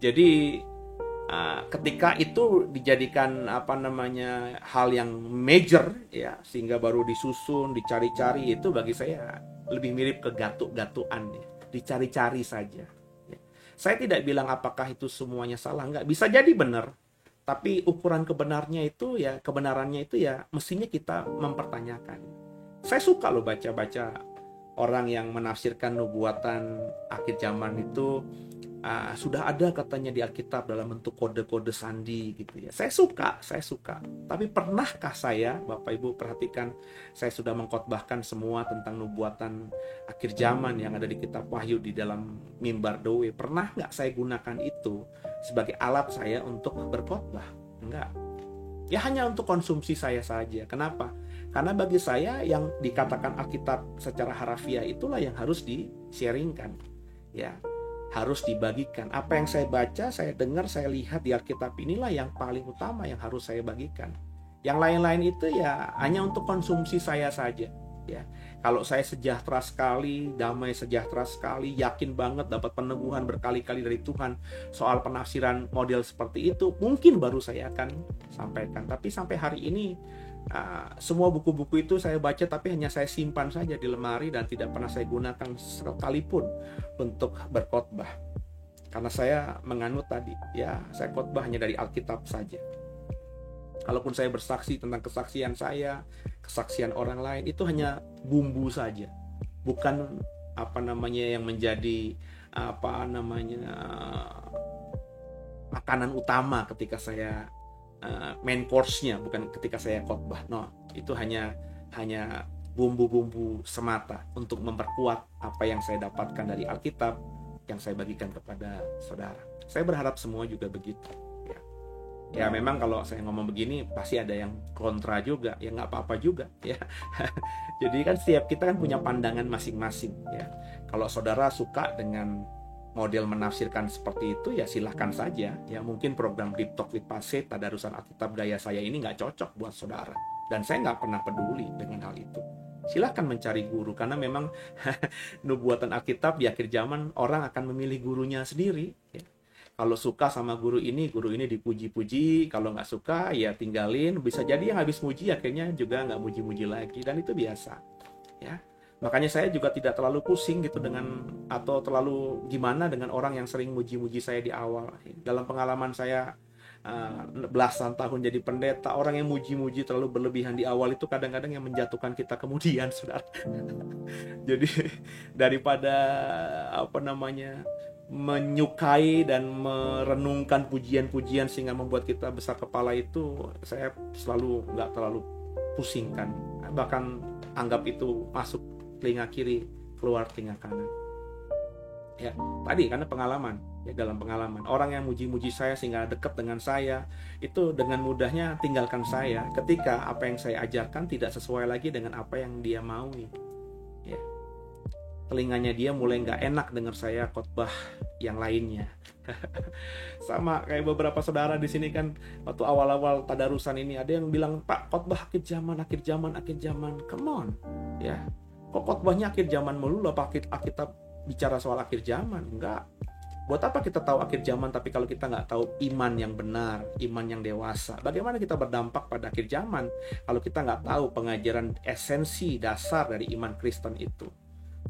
Jadi ketika itu dijadikan hal yang major ya, sehingga baru disusun, dicari-cari, itu bagi saya lebih mirip ke gatuk-gatuan ya, dicari-cari saja ya. Saya tidak bilang apakah itu semuanya salah, enggak, bisa jadi benar, tapi ukuran kebenarannya itu ya mestinya kita mempertanyakan. Saya suka loh baca-baca orang yang menafsirkan nubuatan akhir zaman itu sudah ada katanya di Alkitab dalam bentuk kode-kode sandi gitu ya. Saya suka. Tapi pernahkah saya, Bapak Ibu perhatikan, saya sudah mengkhotbahkan semua tentang nubuatan akhir zaman yang ada di kitab Wahyu di dalam mimbar Doe. Pernah nggak saya gunakan itu sebagai alat saya untuk berkhotbah? Enggak. Ya hanya untuk konsumsi saya saja. Kenapa? Karena bagi saya yang dikatakan Alkitab secara harafiah itulah yang harus di-sharingkan. Ya, harus dibagikan. Apa yang saya baca, saya dengar, saya lihat di Alkitab inilah yang paling utama yang harus saya bagikan. Yang lain-lain itu ya hanya untuk konsumsi saya saja. Ya, kalau saya sejahtera sekali, damai sejahtera sekali, yakin banget dapat peneguhan berkali-kali dari Tuhan soal penafsiran model seperti itu, mungkin baru saya akan sampaikan. Tapi sampai hari ini semua buku-buku itu saya baca, tapi hanya saya simpan saja di lemari dan tidak pernah saya gunakan sekalipun untuk berkhotbah. Karena saya menganut tadi, ya saya khotbah hanya dari Alkitab saja. Kalaupun saya bersaksi tentang kesaksian saya, kesaksian orang lain, itu hanya bumbu saja, bukan yang menjadi makanan utama ketika saya main course-nya, bukan ketika saya khotbah. No, itu hanya bumbu-bumbu semata untuk memperkuat apa yang saya dapatkan dari Alkitab yang saya bagikan kepada saudara. Saya berharap semua juga begitu. Ya memang kalau saya ngomong begini pasti ada yang kontra juga, ya nggak apa-apa juga ya. Jadi kan setiap kita kan punya pandangan masing-masing ya. Kalau saudara suka dengan model menafsirkan seperti itu ya silahkan saja ya. Mungkin program Deep Talk with Pastor Tadarusan Alkitab Daya Saya ini nggak cocok buat saudara, dan saya nggak pernah peduli dengan hal itu. Silahkan mencari guru, karena memang nubuatan Alkitab di akhir zaman orang akan memilih gurunya sendiri ya. Kalau suka sama guru ini dipuji-puji, kalau nggak suka ya tinggalin. Bisa jadi yang habis muji akhirnya juga nggak muji-muji lagi, dan itu biasa ya. Makanya saya juga tidak terlalu pusing gitu atau terlalu gimana dengan orang yang sering muji-muji saya di awal. Dalam pengalaman saya belasan tahun jadi pendeta, orang yang muji-muji terlalu berlebihan di awal itu kadang-kadang yang menjatuhkan kita kemudian, saudara. Jadi daripada menyukai dan merenungkan pujian-pujian sehingga membuat kita besar kepala, itu saya selalu nggak terlalu pusingkan, bahkan anggap itu masuk telinga kiri, keluar telinga kanan. Ya, tadi karena pengalaman, ya dalam pengalaman orang yang muji-muji saya sehingga dekat dengan saya, itu dengan mudahnya tinggalkan saya ketika apa yang saya ajarkan tidak sesuai lagi dengan apa yang dia maui. Ya. Telinganya dia mulai nggak enak dengar saya khotbah yang lainnya. Sama kayak beberapa saudara di sini kan, waktu awal-awal tadarusan ini ada yang bilang, "Pak, khotbah akhir zaman. Come on, ya. Kok khotbahnya akhir zaman melulu? Apa kita bicara soal akhir zaman?" Enggak. Buat apa kita tahu akhir zaman tapi kalau kita nggak tahu iman yang benar, iman yang dewasa? Bagaimana kita berdampak pada akhir zaman kalau kita nggak tahu pengajaran esensi dasar dari iman Kristen itu?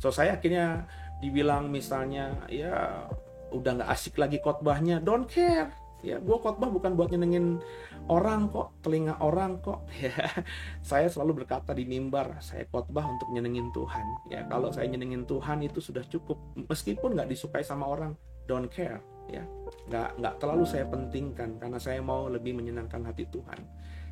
So saya akhirnya dibilang misalnya, ya udah nggak asik lagi khotbahnya. Don't care. Ya, gue khotbah bukan buat nyenengin orang kok, telinga orang kok. Ya, saya selalu berkata di mimbar, saya khotbah untuk nyenengin Tuhan. Ya, kalau saya nyenengin Tuhan itu sudah cukup. Meskipun nggak disukai sama orang, don't care. Ya, nggak terlalu saya pentingkan karena saya mau lebih menyenangkan hati Tuhan.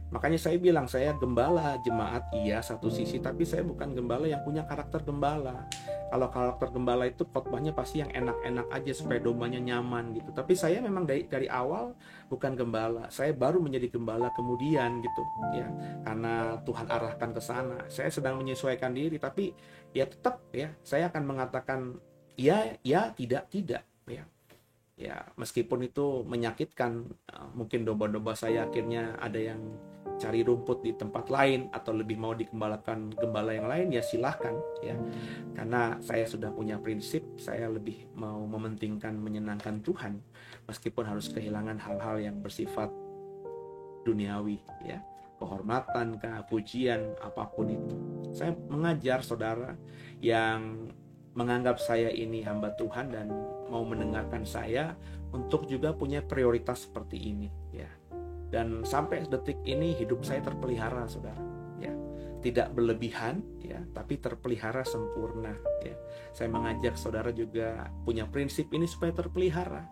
Makanya saya bilang saya gembala jemaat, iya satu sisi, tapi saya bukan gembala yang punya karakter gembala. Kalau karakter gembala itu khotbahnya pasti yang enak-enak aja supaya dombanya nyaman gitu. Tapi saya memang dari awal bukan gembala. Saya baru menjadi gembala kemudian gitu ya. Karena Tuhan arahkan ke sana. Saya sedang menyesuaikan diri, tapi ya tetap ya saya akan mengatakan ya, tidak ya. Ya, meskipun itu menyakitkan, mungkin domba-domba saya akhirnya ada yang cari rumput di tempat lain atau lebih mau digembalakan gembala yang lain, ya silahkan ya. Karena saya sudah punya prinsip, saya lebih mau mementingkan menyenangkan Tuhan meskipun harus kehilangan hal-hal yang bersifat duniawi ya. Kehormatan, pujian, apapun itu. Saya mengajar saudara yang menganggap saya ini hamba Tuhan dan mau mendengarkan saya untuk juga punya prioritas seperti ini ya. Dan sampai detik ini hidup saya terpelihara saudara ya. Tidak berlebihan ya, tapi terpelihara sempurna ya. Saya mengajak saudara juga punya prinsip ini supaya terpelihara.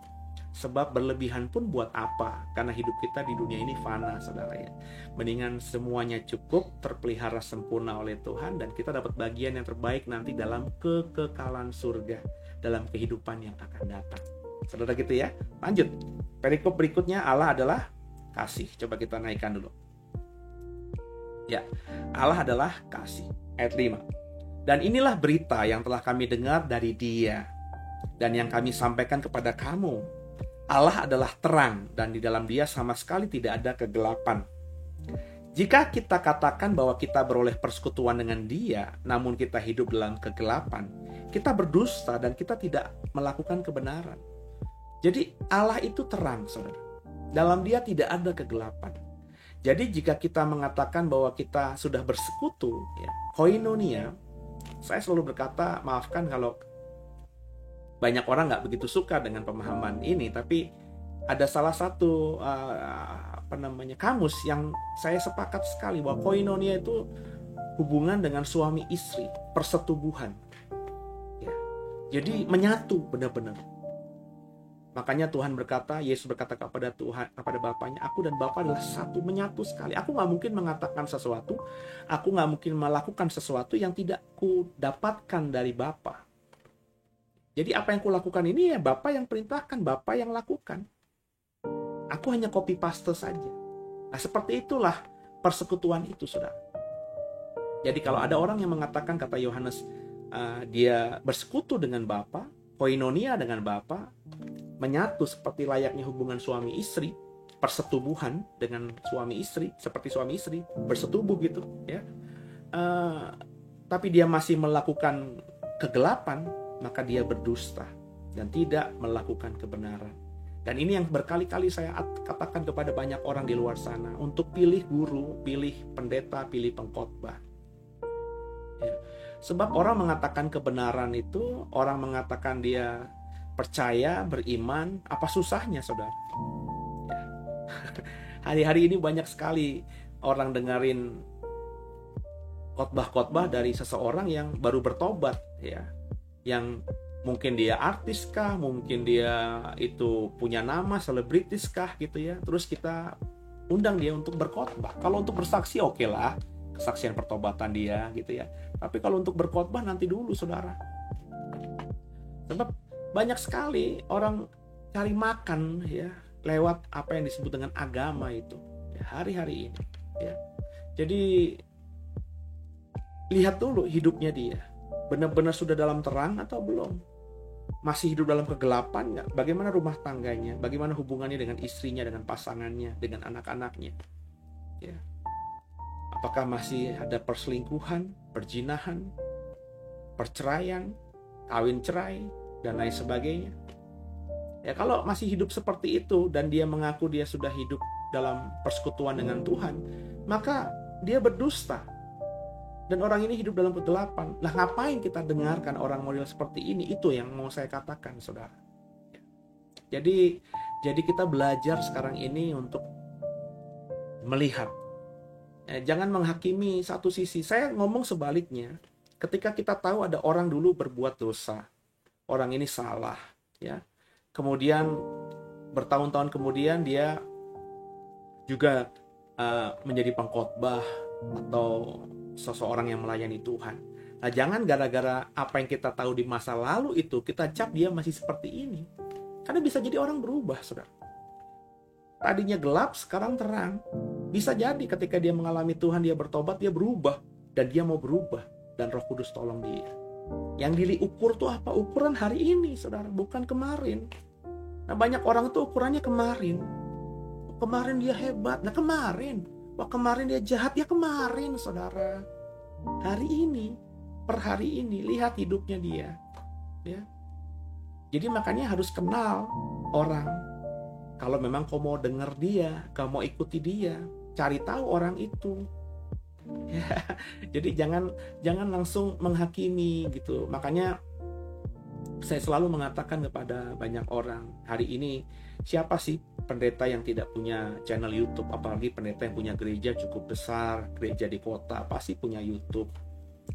Sebab berlebihan pun buat apa? Karena hidup kita di dunia ini fana saudara ya. Mendingan semuanya cukup, terpelihara sempurna oleh Tuhan, dan kita dapat bagian yang terbaik nanti dalam kekekalan surga, dalam kehidupan yang akan datang. Saudara gitu ya. Lanjut. Perikop berikutnya, Allah adalah kasih. Coba kita naikkan dulu. Ya, Allah adalah kasih. Ayat 5. Dan inilah berita yang telah kami dengar dari Dia dan yang kami sampaikan kepada kamu. Allah adalah terang dan di dalam Dia sama sekali tidak ada kegelapan. Jika kita katakan bahwa kita beroleh persekutuan dengan Dia, namun kita hidup dalam kegelapan, kita berdusta dan kita tidak melakukan kebenaran. Jadi Allah itu terang, saudara. Dalam Dia tidak ada kegelapan. Jadi jika kita mengatakan bahwa kita sudah bersekutu, ya, koinonia, saya selalu berkata, maafkan kalau banyak orang nggak begitu suka dengan pemahaman ini, tapi ada salah satu kamus yang saya sepakat sekali bahwa koinonia itu hubungan dengan suami istri, persetubuhan. Ya. Jadi menyatu benar-benar. Makanya Tuhan berkata, Yesus berkata kepada Tuhan, kepada Bapaknya, aku dan Bapa adalah satu, menyatu sekali. Aku nggak mungkin mengatakan sesuatu, aku nggak mungkin melakukan sesuatu yang tidak ku dapatkan dari Bapa. Jadi apa yang kulakukan ini ya Bapa yang perintahkan, Bapa yang lakukan. Aku hanya copy paste saja. Nah seperti itulah persekutuan itu saudara. Jadi kalau ada orang yang mengatakan, kata Yohanes, dia bersekutu dengan Bapa, koinonia dengan Bapa, menyatu seperti layaknya hubungan suami istri, persetubuhan dengan suami istri, seperti suami istri bersetubuh gitu ya. Tapi dia masih melakukan kegelapan, maka dia berdusta dan tidak melakukan kebenaran. Dan ini yang berkali-kali saya katakan kepada banyak orang di luar sana, untuk pilih guru, pilih pendeta, pilih pengkhotbah. Ya. Sebab orang mengatakan kebenaran itu, orang mengatakan dia percaya, beriman, apa susahnya saudara? Ya. Hari-hari ini banyak sekali orang dengerin khotbah-khotbah dari seseorang yang baru bertobat ya. Yang mungkin dia artis kah, mungkin dia itu punya nama selebritis kah gitu ya. Terus kita undang dia untuk berkhotbah. Kalau untuk bersaksi oke lah, kesaksian pertobatan dia gitu ya. Tapi kalau untuk berkhotbah nanti dulu saudara. Sebab banyak sekali orang cari makan ya lewat apa yang disebut dengan agama itu ya, hari-hari ini ya. Jadi lihat dulu hidupnya dia. Benar-benar sudah dalam terang atau belum? Masih hidup dalam kegelapan nggak? Bagaimana rumah tangganya? Bagaimana hubungannya dengan istrinya, dengan pasangannya, dengan anak-anaknya? Ya. Apakah masih ada perselingkuhan, perzinahan, perceraian, kawin cerai, dan lain sebagainya? Ya kalau masih hidup seperti itu dan dia mengaku dia sudah hidup dalam persekutuan dengan Tuhan, maka dia berdusta. Dan orang ini hidup dalam kegelapan. Nah ngapain kita dengarkan orang model seperti ini? Itu yang mau saya katakan saudara. Jadi kita belajar sekarang ini untuk melihat. Jangan menghakimi satu sisi. Saya ngomong sebaliknya. Ketika kita tahu ada orang dulu berbuat dosa, orang ini salah, ya. Kemudian bertahun-tahun kemudian dia juga menjadi pengkhotbah atau seseorang yang melayani Tuhan. Nah, jangan gara-gara apa yang kita tahu di masa lalu itu kita cap dia masih seperti ini. Karena bisa jadi orang berubah, saudara. Tadinya gelap, sekarang terang. Bisa jadi ketika dia mengalami Tuhan, dia bertobat, dia berubah. Dan dia mau berubah. Dan Roh Kudus tolong dia. Yang diukur tuh apa? Ukuran hari ini, saudara. Bukan kemarin. Nah, banyak orang tuh ukurannya kemarin. Kemarin dia hebat. Nah, kemarin. Wah, kemarin dia jahat. Ya kemarin, saudara. Hari ini, per hari ini, lihat hidupnya dia. Ya. Jadi makanya harus kenal orang. Kalau memang kau mau denger dia, kau mau ikuti dia, cari tahu orang itu. Ya. Jadi jangan langsung menghakimi gitu. Makanya saya selalu mengatakan kepada banyak orang, hari ini siapa sih pendeta yang tidak punya channel YouTube? Apalagi pendeta yang punya gereja cukup besar, gereja di kota, pasti punya YouTube.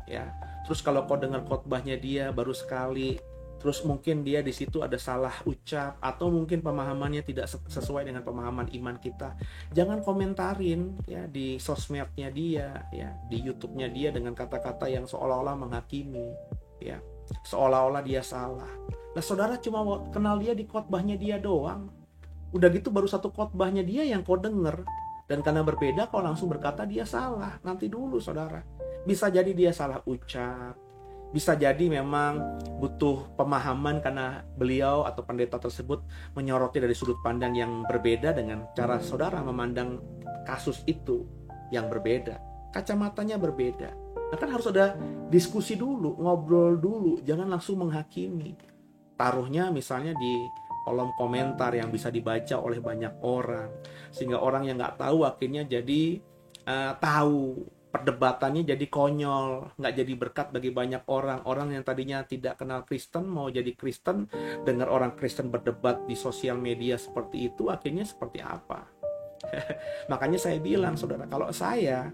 Ya. Terus kalau kau dengar khotbahnya dia baru sekali, terus mungkin dia di situ ada salah ucap atau mungkin pemahamannya tidak sesuai dengan pemahaman iman kita, jangan komentarin ya di sosmednya dia, ya di YouTube-nya dia dengan kata-kata yang seolah-olah menghakimi, ya seolah-olah dia salah. Nah, saudara cuma kenal dia di khotbahnya dia doang. Udah gitu baru satu khotbahnya dia yang kau denger, dan karena berbeda kau langsung berkata dia salah. Nanti dulu, saudara. Bisa jadi dia salah ucap. Bisa jadi memang butuh pemahaman karena beliau atau pendeta tersebut menyoroti dari sudut pandang yang berbeda dengan cara saudara memandang kasus itu yang berbeda. Kacamatanya berbeda. Nah, kan harus ada diskusi dulu, ngobrol dulu, jangan langsung menghakimi. Taruhnya misalnya di kolom komentar yang bisa dibaca oleh banyak orang, sehingga orang yang nggak tahu akhirnya jadi tahu. Perdebatannya jadi konyol, nggak jadi berkat bagi banyak orang. Orang yang tadinya tidak kenal Kristen mau jadi Kristen, dengar orang Kristen berdebat di sosial media seperti itu, akhirnya seperti apa? Makanya saya bilang, saudara, kalau saya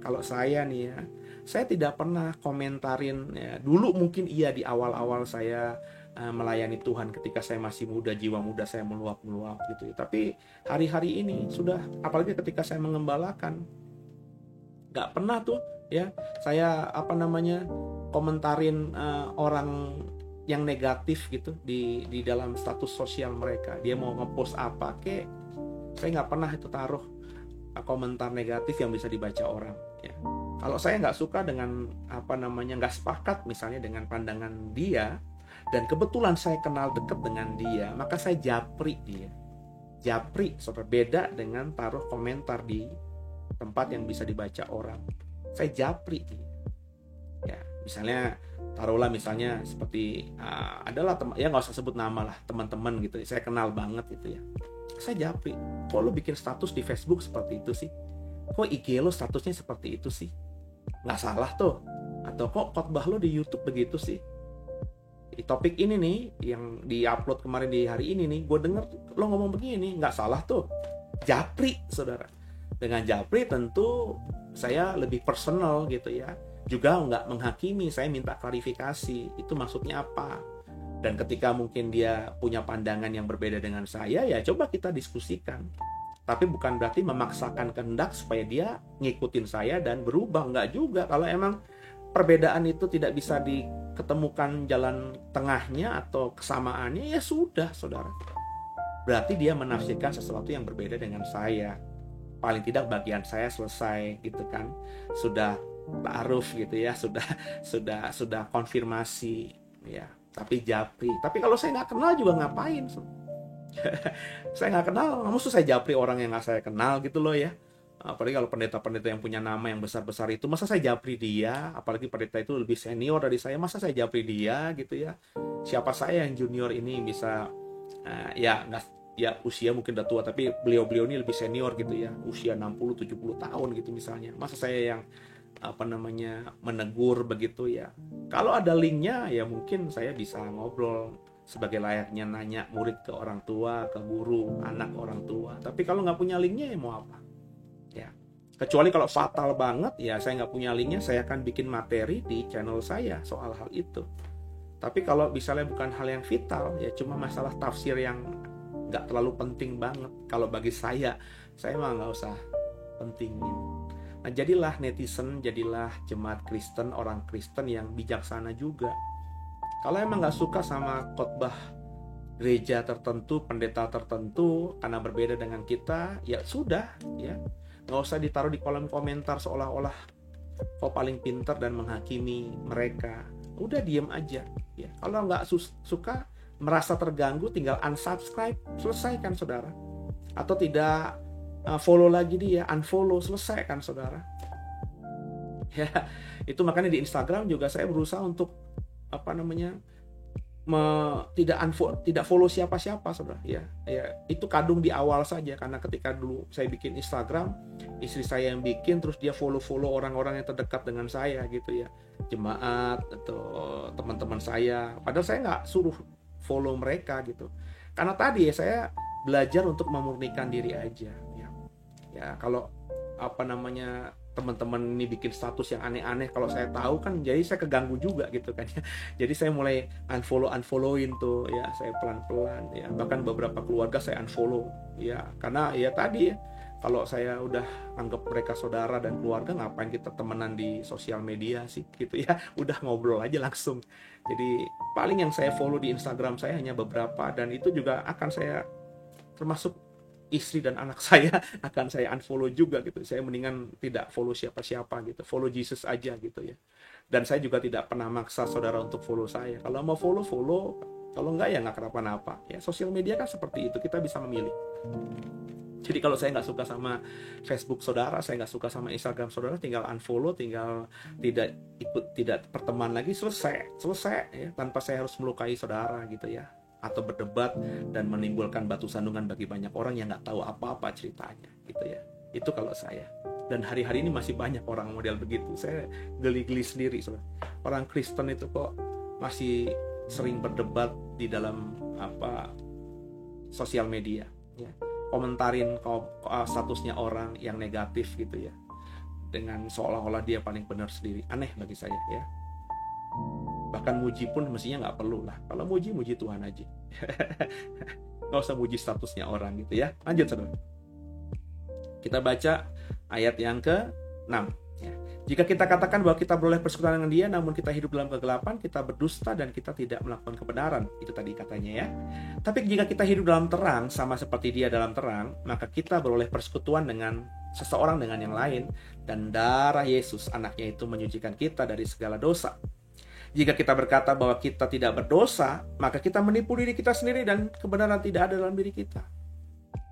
nih ya, saya tidak pernah komentarin ya. Dulu mungkin iya di awal-awal saya melayani Tuhan, ketika saya masih muda, jiwa muda saya meluap-meluap gitu ya. Tapi hari-hari ini sudah, apalagi ketika saya mengembalakan, nggak pernah tuh ya saya komentarin orang yang negatif gitu di dalam status sosial mereka. Dia mau ngepost apa kek, saya nggak pernah itu taruh komentar negatif yang bisa dibaca orang ya. Kalau saya nggak suka dengan nggak sepakat misalnya dengan pandangan dia, dan kebetulan saya kenal dekat dengan dia, maka saya japri dia. Japri saudara, beda dengan taruh komentar di tempat yang bisa dibaca orang. Saya japri ya, misalnya taruhlah misalnya seperti adalah ya nggak usah sebut nama lah, teman-teman gitu, saya kenal banget gitu ya, saya japri. Kok lo bikin status di Facebook seperti itu sih? Kok IG lo statusnya seperti itu sih? Nggak salah tuh. Atau kok khotbah lo di YouTube begitu sih? Di topik ini nih yang diupload kemarin di hari ini nih, gue denger lo ngomong begini, nggak salah tuh. Japri, saudara. Dengan japri tentu saya lebih personal gitu ya. Juga nggak menghakimi, saya minta klarifikasi. Itu maksudnya apa? Dan ketika mungkin dia punya pandangan yang berbeda dengan saya, ya coba kita diskusikan. Tapi bukan berarti memaksakan kehendak supaya dia ngikutin saya dan berubah. Nggak juga. Kalau emang perbedaan itu tidak bisa diketemukan jalan tengahnya atau kesamaannya, ya sudah, saudara. Berarti dia menafsirkan sesuatu yang berbeda dengan saya. Paling tidak bagian saya selesai gitu kan, sudah ta'aruf gitu ya, sudah konfirmasi ya. Tapi japri. Tapi kalau saya nggak kenal juga ngapain? Saya nggak kenal, maksud saya japri orang yang nggak saya kenal gitu loh ya. Apalagi kalau pendeta-pendeta yang punya nama yang besar-besar itu, masa saya japri dia? Apalagi pendeta itu lebih senior dari saya, masa saya japri dia gitu ya? Siapa saya yang junior ini bisa ya usia mungkin udah tua, tapi beliau-beliau ini lebih senior gitu ya, usia 60-70 tahun gitu misalnya. Masa saya yang menegur begitu ya? Kalau ada linknya ya mungkin saya bisa ngobrol sebagai layaknya nanya murid ke orang tua, ke guru, anak orang tua. Tapi kalau nggak punya linknya ya mau apa? Ya, kecuali kalau fatal banget ya saya nggak punya linknya, saya akan bikin materi di channel saya soal hal itu. Tapi kalau misalnya bukan hal yang vital, ya cuma masalah tafsir yang nggak terlalu penting banget. Kalau bagi saya mah nggak usah pentingin. Nah, jadilah netizen, jadilah jemaat Kristen, orang Kristen yang bijaksana juga. Kalau emang nggak suka sama khotbah gereja tertentu, pendeta tertentu, karena berbeda dengan kita, ya sudah, ya nggak usah ditaruh di kolom komentar seolah-olah kau paling pintar dan menghakimi mereka. Udah diem aja. Ya, kalau nggak suka, merasa terganggu, tinggal unsubscribe, selesai kan saudara. Atau tidak follow lagi dia, unfollow, selesai kan saudara. Ya, itu makanya di Instagram juga saya berusaha untuk tidak follow siapa-siapa saudara. Ya, itu kadung di awal saja, karena ketika dulu saya bikin Instagram, istri saya yang bikin, terus dia follow orang-orang yang terdekat dengan saya gitu ya, jemaat atau teman-teman saya. Padahal saya nggak suruh follow mereka gitu, karena tadi ya saya belajar untuk memurnikan diri aja. Ya kalau teman-teman ini bikin status yang aneh-aneh, kalau saya tahu kan jadi saya keganggu juga gitu kan ya. Jadi saya mulai unfollowin tuh ya, saya pelan-pelan ya. Bahkan beberapa keluarga saya unfollow ya, karena ya tadi ya, kalau saya udah anggap mereka saudara dan keluarga, ngapain kita temenan di sosial media sih gitu ya. Udah ngobrol aja langsung. Jadi paling yang saya follow di Instagram saya hanya beberapa, dan itu juga akan saya, termasuk istri dan anak saya, akan saya unfollow juga gitu. Saya mendingan tidak follow siapa-siapa gitu, follow Jesus aja gitu ya. Dan saya juga tidak pernah maksa saudara untuk follow saya. Kalau mau follow, kalau enggak ya nggak kenapa-napa ya. Sosial media kan seperti itu, kita bisa memilih. Jadi kalau saya nggak suka sama Facebook saudara, saya nggak suka sama Instagram saudara, tinggal unfollow, tinggal tidak berteman lagi, selesai ya, tanpa saya harus melukai saudara gitu ya, atau berdebat dan menimbulkan batu sandungan bagi banyak orang yang nggak tahu apa-apa ceritanya gitu ya. Itu kalau saya. Dan hari-hari ini masih banyak orang model begitu. Saya geli-geli sendiri soalnya. Orang Kristen itu kok masih sering berdebat di dalam sosial media ya. Komentarin statusnya orang yang negatif gitu ya, dengan seolah-olah dia paling benar sendiri. Aneh bagi saya ya. Bahkan muji pun mestinya nggak perlu lah. Kalau muji Tuhan aja. Nggak usah muji statusnya orang gitu ya. Lanjut saudara. Kita baca ayat yang ke-6 ya. Jika kita katakan bahwa kita beroleh persekutuan dengan dia, namun kita hidup dalam kegelapan, kita berdusta dan kita tidak melakukan kebenaran. Itu tadi katanya ya. Tapi jika kita hidup dalam terang, sama seperti dia dalam terang, maka kita beroleh persekutuan dengan seseorang dengan yang lain, dan darah Yesus anaknya itu menyucikan kita dari segala dosa. Jika kita berkata bahwa kita tidak berdosa, maka kita menipu diri kita sendiri dan kebenaran tidak ada dalam diri kita.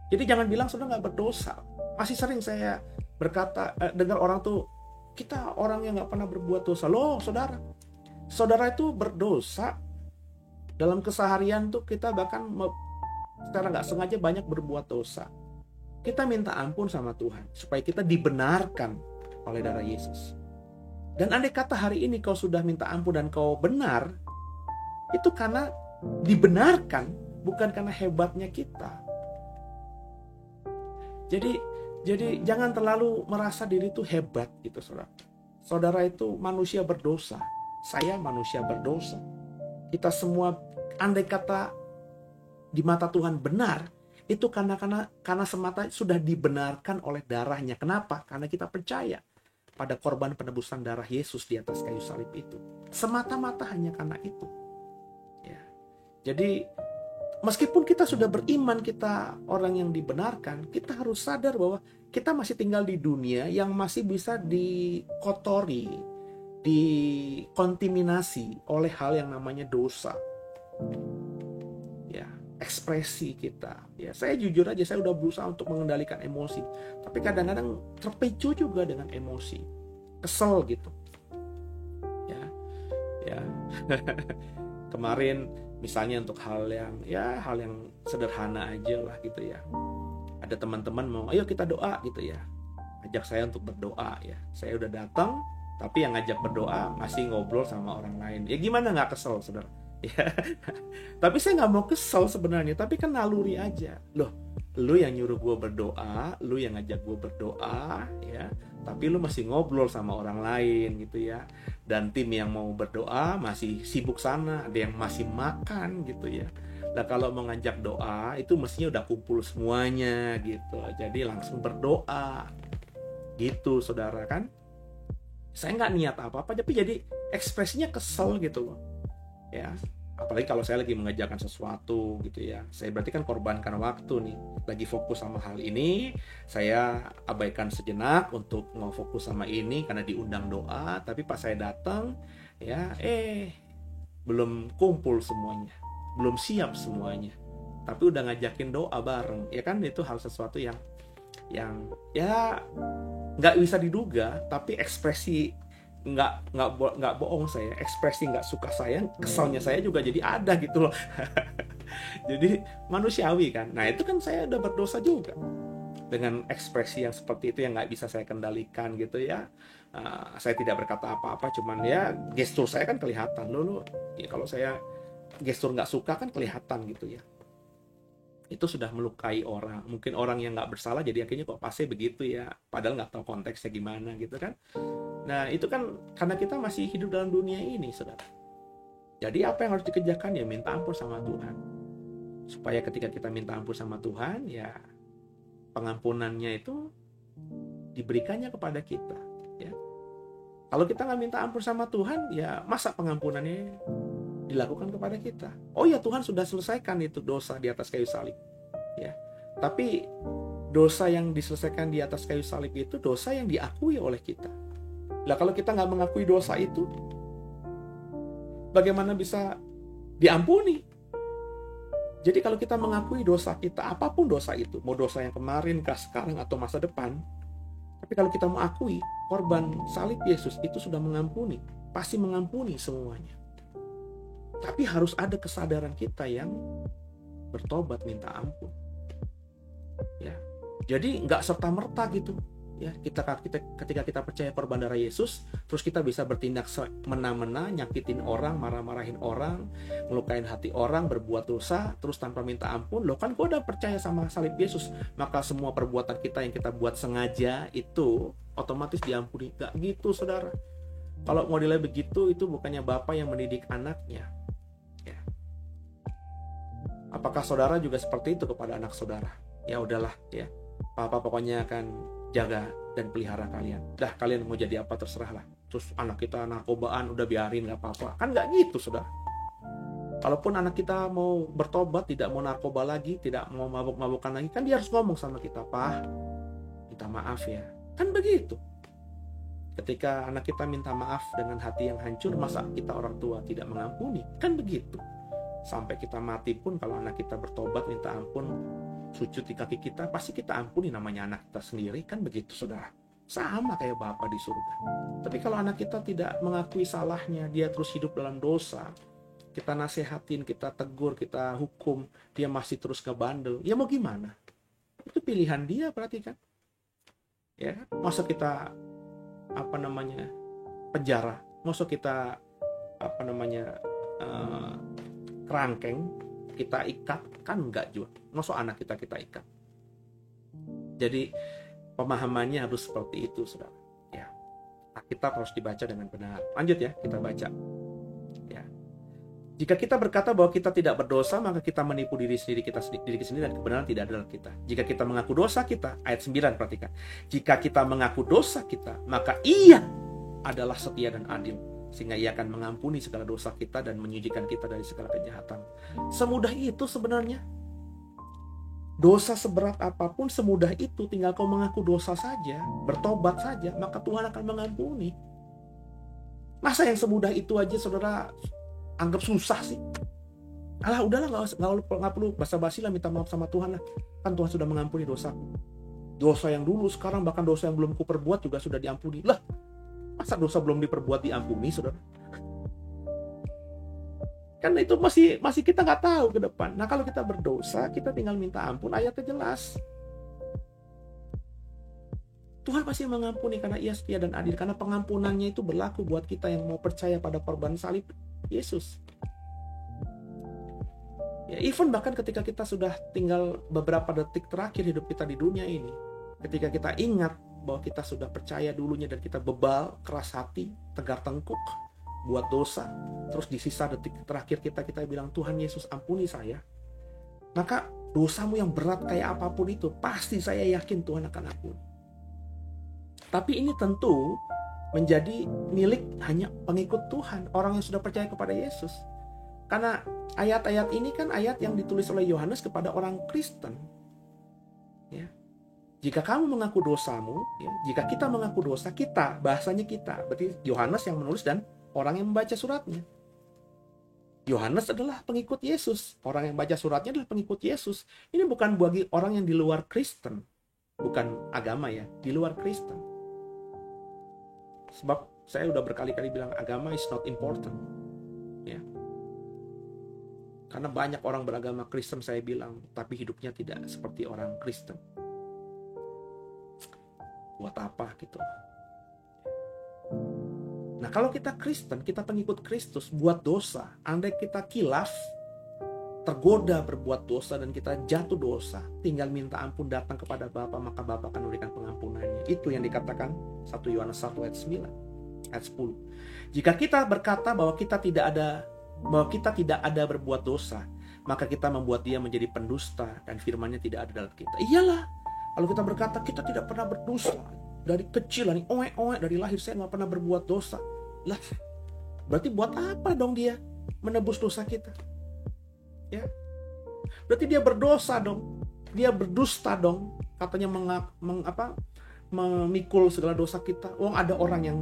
Jadi jangan bilang saudara nggak berdosa. Masih sering saya berkata, dengar orang tuh, kita orang yang nggak pernah berbuat dosa. Loh saudara itu berdosa. Dalam keseharian tuh kita bahkan secara nggak sengaja banyak berbuat dosa. Kita minta ampun sama Tuhan supaya kita dibenarkan oleh darah Yesus. Dan andai kata hari ini kau sudah minta ampun dan kau benar, itu karena dibenarkan, bukan karena hebatnya kita. Jadi jangan terlalu merasa diri itu hebat gitu saudara. Saudara itu manusia berdosa. Saya manusia berdosa. Kita semua andai kata di mata Tuhan benar, itu karena semata sudah dibenarkan oleh darahnya. Kenapa? Karena kita percaya pada korban penebusan darah Yesus di atas kayu salib itu. Semata-mata hanya karena itu. Ya. Jadi meskipun kita sudah beriman, kita orang yang dibenarkan, kita harus sadar bahwa kita masih tinggal di dunia yang masih bisa dikotori, dikontaminasi oleh hal yang namanya dosa. Ya, ekspresi kita. Ya, saya jujur aja, saya udah berusaha untuk mengendalikan emosi, tapi kadang-kadang terpicu juga dengan emosi, kesel gitu. Ya. Kemarin misalnya untuk hal yang sederhana aja lah gitu ya. Ada teman-teman mau, ayo kita doa gitu ya. Ajak saya untuk berdoa ya. Saya udah datang, tapi yang ngajak berdoa masih ngobrol sama orang lain. Ya gimana nggak kesel saudara? Ya. Tapi saya nggak mau kesel sebenarnya, tapi kan naluri aja. Loh, lu yang nyuruh gue berdoa, lu yang ngajak gue berdoa ya. Tapi lu masih ngobrol sama orang lain gitu ya. Dan tim yang mau berdoa masih sibuk sana, ada yang masih makan gitu ya. Nah kalau mau ngajak doa itu mestinya udah kumpul semuanya gitu. Jadi langsung berdoa gitu saudara kan. Saya nggak niat apa-apa, tapi jadi ekspresinya kesel gitu loh. Ya, apalagi kalau saya lagi mengerjakan sesuatu gitu ya. Saya berarti kan korbankan waktu nih. Lagi fokus sama hal ini, saya abaikan sejenak untuk mau fokus sama ini karena diundang doa. Tapi pas saya datang ya belum kumpul semuanya. belum siap semuanya, tapi udah ngajakin doa bareng, ya kan? Itu hal sesuatu yang ya nggak bisa diduga, tapi ekspresi nggak bohong saya, ekspresi nggak suka saya, kesalnya saya juga jadi ada gitu loh. Jadi manusiawi kan. Nah itu kan saya udah berdosa juga dengan ekspresi yang seperti itu yang nggak bisa saya kendalikan gitu ya. Saya tidak berkata apa-apa, cuman ya gestur saya kan kelihatan loh. Ya kalau saya gestur nggak suka kan kelihatan gitu ya. Itu sudah melukai orang. Mungkin orang yang nggak bersalah jadi akhirnya kok pasti begitu ya, padahal nggak tahu konteksnya gimana gitu kan. Nah itu kan karena kita masih hidup dalam dunia ini, saudara. Jadi apa yang harus dikerjakan ya minta ampun sama Tuhan, supaya ketika kita minta ampun sama Tuhan ya pengampunannya itu diberikannya kepada kita ya. Kalau kita nggak minta ampun sama Tuhan ya masa pengampunannya dilakukan kepada kita? Oh ya, Tuhan sudah selesaikan itu dosa di atas kayu salib ya. Tapi dosa yang diselesaikan di atas kayu salib itu dosa yang diakui oleh kita. Lah kalau kita nggak mengakui dosa itu, bagaimana bisa diampuni? Jadi kalau kita mengakui dosa kita, apapun dosa itu, mau dosa yang kemarin, sekarang, atau masa depan, tapi kalau kita mau akui, korban salib Yesus itu sudah mengampuni, pasti mengampuni semuanya. Tapi harus ada kesadaran kita yang bertobat minta ampun. Ya, jadi nggak serta-merta gitu. Ya, ketika kita percaya korban darah Yesus, terus kita bisa bertindak semena-mena, nyakitin orang, marah-marahin orang, ngelukain hati orang, berbuat dosa, terus tanpa minta ampun. Loh kan gue udah percaya sama salib Yesus, maka semua perbuatan kita yang kita buat sengaja itu otomatis diampuni. Gak gitu, saudara. Kalau modelnya begitu, itu bukannya bapak yang mendidik anaknya. Ya. Apakah saudara juga seperti itu kepada anak saudara? Ya udahlah ya, papa pokoknya akan jaga dan pelihara kalian. Dah kalian mau jadi apa terserahlah. Terus anak kita narkobaan udah biarin gak apa-apa. Kan gak gitu, saudara. Kalaupun anak kita mau bertobat, tidak mau narkoba lagi, tidak mau mabuk-mabukan lagi, kan dia harus ngomong sama kita, Pak, minta maaf ya. Kan begitu. Ketika anak kita minta maaf dengan hati yang hancur, masa kita orang tua tidak mengampuni? Kan begitu. Sampai kita mati pun kalau anak kita bertobat minta ampun, sujud di kaki kita, pasti kita ampuni, namanya anak kita sendiri. Kan begitu, saudara. Sama kayak Bapa di surga. Tapi kalau anak kita tidak mengakui salahnya, dia terus hidup dalam dosa, kita nasehatin, kita tegur, kita hukum, dia masih terus ngebandel, ya mau gimana? Itu pilihan dia berarti kan. Ya, masa kita penjara, masa kita kerangkeng, kita ikat, kan enggak juga. Masa anak kita ikat. Jadi pemahamannya harus seperti itu, saudara. Ya, Alkitab harus dibaca dengan benar. Lanjut ya, kita baca. Ya, jika kita berkata bahwa kita tidak berdosa, maka kita menipu diri sendiri dan kebenaran tidak ada dalam kita. Jika kita mengaku dosa kita, ayat 9 perhatikan. Jika kita mengaku dosa kita, maka Ia adalah setia dan adil, sehingga Ia akan mengampuni segala dosa kita dan menyucikan kita dari segala kejahatan. Semudah itu sebenarnya. Dosa seberat apapun, semudah itu, tinggal kau mengaku dosa saja, bertobat saja, maka Tuhan akan mengampuni. Masa yang semudah itu aja saudara anggap susah sih? Alah udahlah, nggak perlu basa-basi lah, minta maaf sama Tuhan lah. Kan Tuhan sudah mengampuni dosaku. Dosa yang dulu, sekarang bahkan dosa yang belum kuperbuat juga sudah diampuni. Lah, masa dosa belum diperbuat diampuni, saudara? Kan itu masih kita nggak tahu ke depan. Nah kalau kita berdosa, kita tinggal minta ampun, ayatnya jelas. Tuhan pasti mengampuni karena Ia setia dan adil, karena pengampunannya itu berlaku buat kita yang mau percaya pada korban salib Yesus. Ya, even bahkan ketika kita sudah tinggal beberapa detik terakhir hidup kita di dunia ini, ketika kita ingat bahwa kita sudah percaya dulunya dan kita bebal, keras hati, tegar tengkuk buat dosa, terus di sisa detik terakhir kita bilang, Tuhan Yesus ampuni saya, maka dosamu yang berat kayak apapun itu, pasti saya yakin Tuhan akan ampuni. Tapi ini tentu menjadi milik hanya pengikut Tuhan, orang yang sudah percaya kepada Yesus. Karena ayat-ayat ini kan ayat yang ditulis oleh Yohanes kepada orang Kristen. Ya. Jika kamu mengaku dosamu, ya, jika kita mengaku dosa kita, bahasanya kita, berarti Yohanes yang menulis dan orang yang membaca suratnya. Yohanes adalah pengikut Yesus. Orang yang baca suratnya adalah pengikut Yesus. Ini bukan bagi orang yang di luar Kristen. Bukan agama ya, di luar Kristen. Sebab saya udah berkali-kali bilang agama is not important. Ya. Karena banyak orang beragama Kristen saya bilang, tapi hidupnya tidak seperti orang Kristen. Buat apa gitu? Nah, kalau kita Kristen, kita pengikut Kristus, buat dosa, andai kita kilaf, tergoda berbuat dosa dan kita jatuh dosa, tinggal minta ampun datang kepada Bapa, maka Bapa akan memberikan pengampunannya. Itu yang dikatakan 1 Yohanes 1 ayat 9, ayat 10. Jika kita berkata bahwa kita tidak ada berbuat dosa, maka kita membuat dia menjadi pendusta dan firman-Nya tidak ada dalam kita. Iyalah, kalau kita berkata kita tidak pernah berdosa, dari kecil nih, dari lahir saya nggak pernah berbuat dosa. Lah, berarti buat apa dong dia menebus dosa kita? Ya, berarti dia berdosa dong, dia berdusta dong. Katanya memikul segala dosa kita. Ada orang yang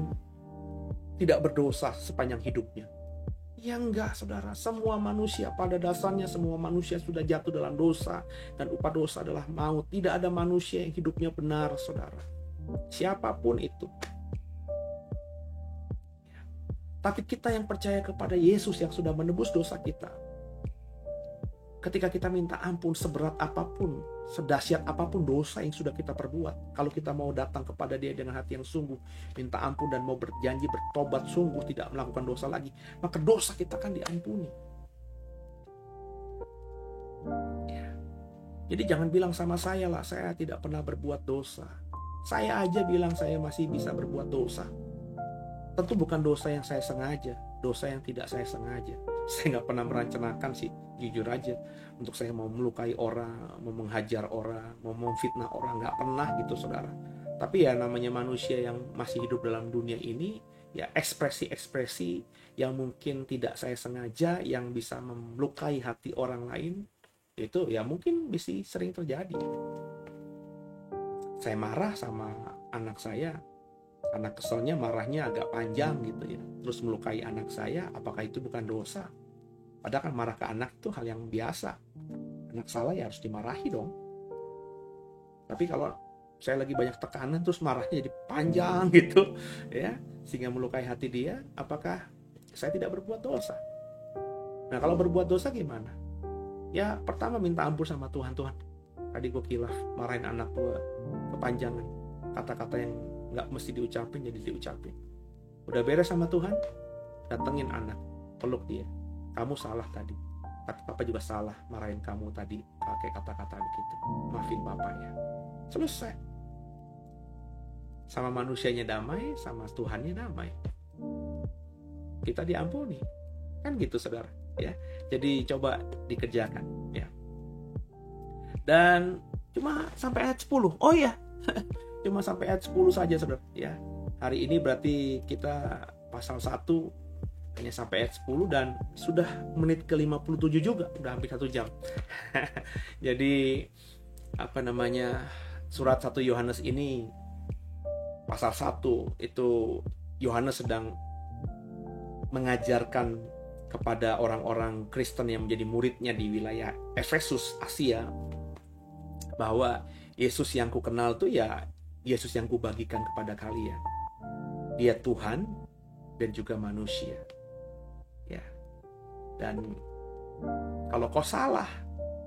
tidak berdosa sepanjang hidupnya. Ya enggak, saudara. Semua manusia pada dasarnya, semua manusia sudah jatuh dalam dosa, dan upah dosa adalah maut. Tidak ada manusia yang hidupnya benar, saudara. Siapapun itu. Tapi kita yang percaya kepada Yesus yang sudah menebus dosa kita, ketika kita minta ampun seberat apapun, sedahsyat apapun dosa yang sudah kita perbuat, kalau kita mau datang kepada Dia dengan hati yang sungguh, minta ampun dan mau berjanji bertobat sungguh tidak melakukan dosa lagi, maka dosa kita akan diampuni. Ya. Jadi jangan bilang sama saya lah, saya tidak pernah berbuat dosa. Saya aja bilang saya masih bisa berbuat dosa. Tentu bukan dosa yang saya sengaja, dosa yang tidak saya sengaja. Saya nggak pernah merencanakan sih, jujur aja, untuk saya mau melukai orang, mau menghajar orang, mau memfitnah orang, nggak pernah gitu, saudara. Tapi ya namanya manusia yang masih hidup dalam dunia ini, ya ekspresi-ekspresi yang mungkin tidak saya sengaja, yang bisa melukai hati orang lain, itu ya mungkin bisa sering terjadi. Saya marah sama anak saya, anak keselnya marahnya agak panjang gitu ya, terus melukai anak saya, apakah itu bukan dosa? Padahal kan marah ke anak itu hal yang biasa. Anak salah ya harus dimarahi dong. Tapi kalau saya lagi banyak tekanan terus marahnya jadi panjang gitu ya, sehingga melukai hati dia, apakah saya tidak berbuat dosa? Nah, kalau berbuat dosa gimana? Ya pertama minta ampun sama Tuhan. Tuhan, tadi gue kilaf, marahin anak gue kepanjangan, kata-kata yang nggak mesti diucapin jadi diucapin. Udah beres sama Tuhan, datengin anak, peluk dia. Kamu salah tadi, tapi Papa juga salah marahin kamu tadi pakai kata-kata begitu. Maafin Papa ya. Selesai. Sama manusianya damai, sama Tuhannya damai. Kita diampuni. Kan gitu, saudara. Ya. Jadi coba dikerjakan ya. Dan cuma sampai ayat 10. Oh iya. Cuma sampai ayat 10 saja, saudara ya. Hari ini berarti kita pasal 1 hanya sampai ayat 10 dan sudah menit ke 57 juga, udah hampir 1 jam. Jadi surat 1 Yohanes ini pasal 1 itu Yohanes sedang mengajarkan kepada orang-orang Kristen yang menjadi muridnya di wilayah Efesus, Asia, bahwa Yesus yang ku kenal tuh ya Yesus yang ku bagikan kepada kalian. Dia Tuhan dan juga manusia. Ya. Dan kalau kau salah,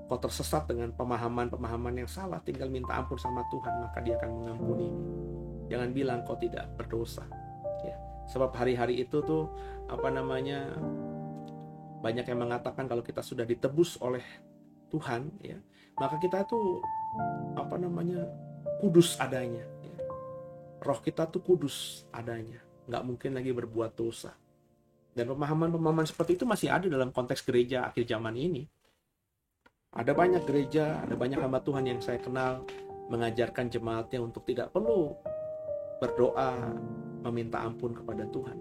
kau tersesat dengan pemahaman-pemahaman yang salah, tinggal minta ampun sama Tuhan, maka Dia akan mengampuni. Jangan bilang kau tidak berdosa. Ya. Sebab hari-hari itu tuh banyak yang mengatakan kalau kita sudah ditebus oleh Tuhan, ya, maka kita tuh kudus adanya. Ya. Roh kita tuh kudus adanya, nggak mungkin lagi berbuat dosa. Dan pemahaman-pemahaman seperti itu masih ada dalam konteks gereja akhir zaman ini. Ada banyak gereja, ada banyak hamba Tuhan yang saya kenal mengajarkan jemaatnya untuk tidak perlu berdoa meminta ampun kepada Tuhan,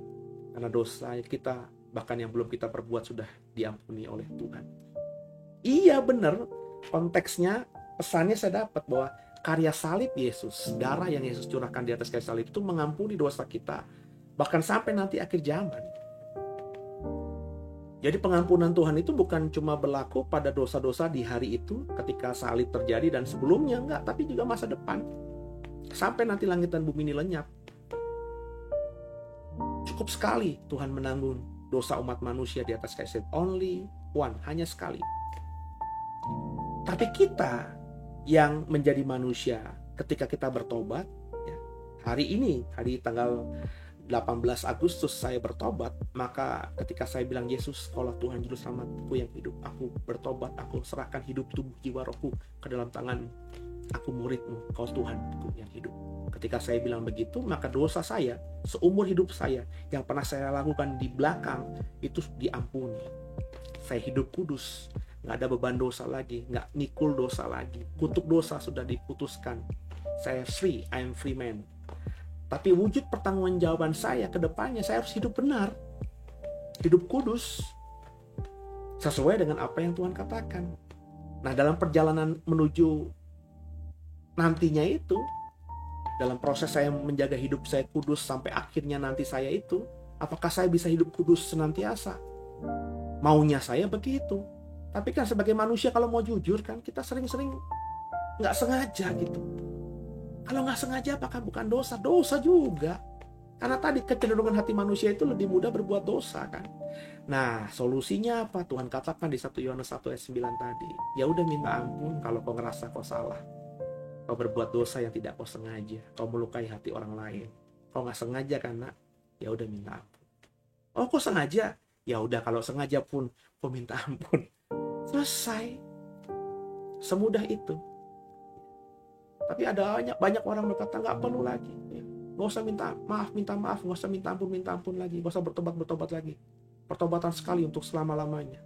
karena dosa kita bahkan yang belum kita perbuat sudah diampuni oleh Tuhan. Iya benar, konteksnya pesannya saya dapat bahwa karya salib Yesus, darah yang Yesus curahkan di atas kayu salib itu mengampuni dosa kita bahkan sampai nanti akhir zaman. Jadi pengampunan Tuhan itu bukan cuma berlaku pada dosa-dosa di hari itu ketika salib terjadi dan sebelumnya, enggak, tapi juga masa depan. Sampai nanti langit dan bumi ini lenyap. Cukup sekali Tuhan menanggung dosa umat manusia di atas kayu salib. Only one, hanya sekali. Tapi kita yang menjadi manusia ketika kita bertobat, ya, hari ini, hari tanggal 18 Agustus saya bertobat, maka ketika saya bilang, Yesus, Kaulah Tuhan Juru Selamatku yang hidup, aku bertobat, aku serahkan hidup, tubuh, jiwa, rohku ke dalam tangan, aku muridmu, Kau Tuhanku yang hidup. Ketika saya bilang begitu, maka dosa saya seumur hidup saya yang pernah saya lakukan di belakang itu diampuni. Saya hidup kudus, nggak ada beban dosa lagi, nggak nikul dosa lagi, kutuk dosa sudah diputuskan. Saya free, I am free man. Tapi wujud pertanggungjawaban saya ke depannya, saya harus hidup benar, hidup kudus, sesuai dengan apa yang Tuhan katakan. Nah, dalam perjalanan menuju nantinya itu, dalam proses saya menjaga hidup saya kudus sampai akhirnya nanti saya itu, apakah saya bisa hidup kudus senantiasa? Maunya saya begitu. Tapi kan sebagai manusia kalau mau jujur kan, kita sering-sering nggak sengaja gitu. Kalau nggak sengaja apakah bukan dosa? Dosa juga. Karena tadi kecenderungan hati manusia itu lebih mudah berbuat dosa kan. Nah, solusinya apa? Tuhan katakan di 1 Yohanes 1 ayat 9 tadi. Ya udah, minta ampun kalau kau ngerasa kau salah. Kau berbuat dosa yang tidak kau sengaja. Kau melukai hati orang lain. Kau nggak sengaja kan, nak? Ya udah, minta ampun. Oh, kau sengaja? Ya udah, kalau sengaja pun kau minta ampun. Selesai. Semudah itu. Tapi ada banyak orang berkata nggak perlu lagi, ya. Nggak usah minta maaf, nggak usah minta ampun lagi, nggak usah bertobat lagi. Pertobatan sekali untuk selama-lamanya.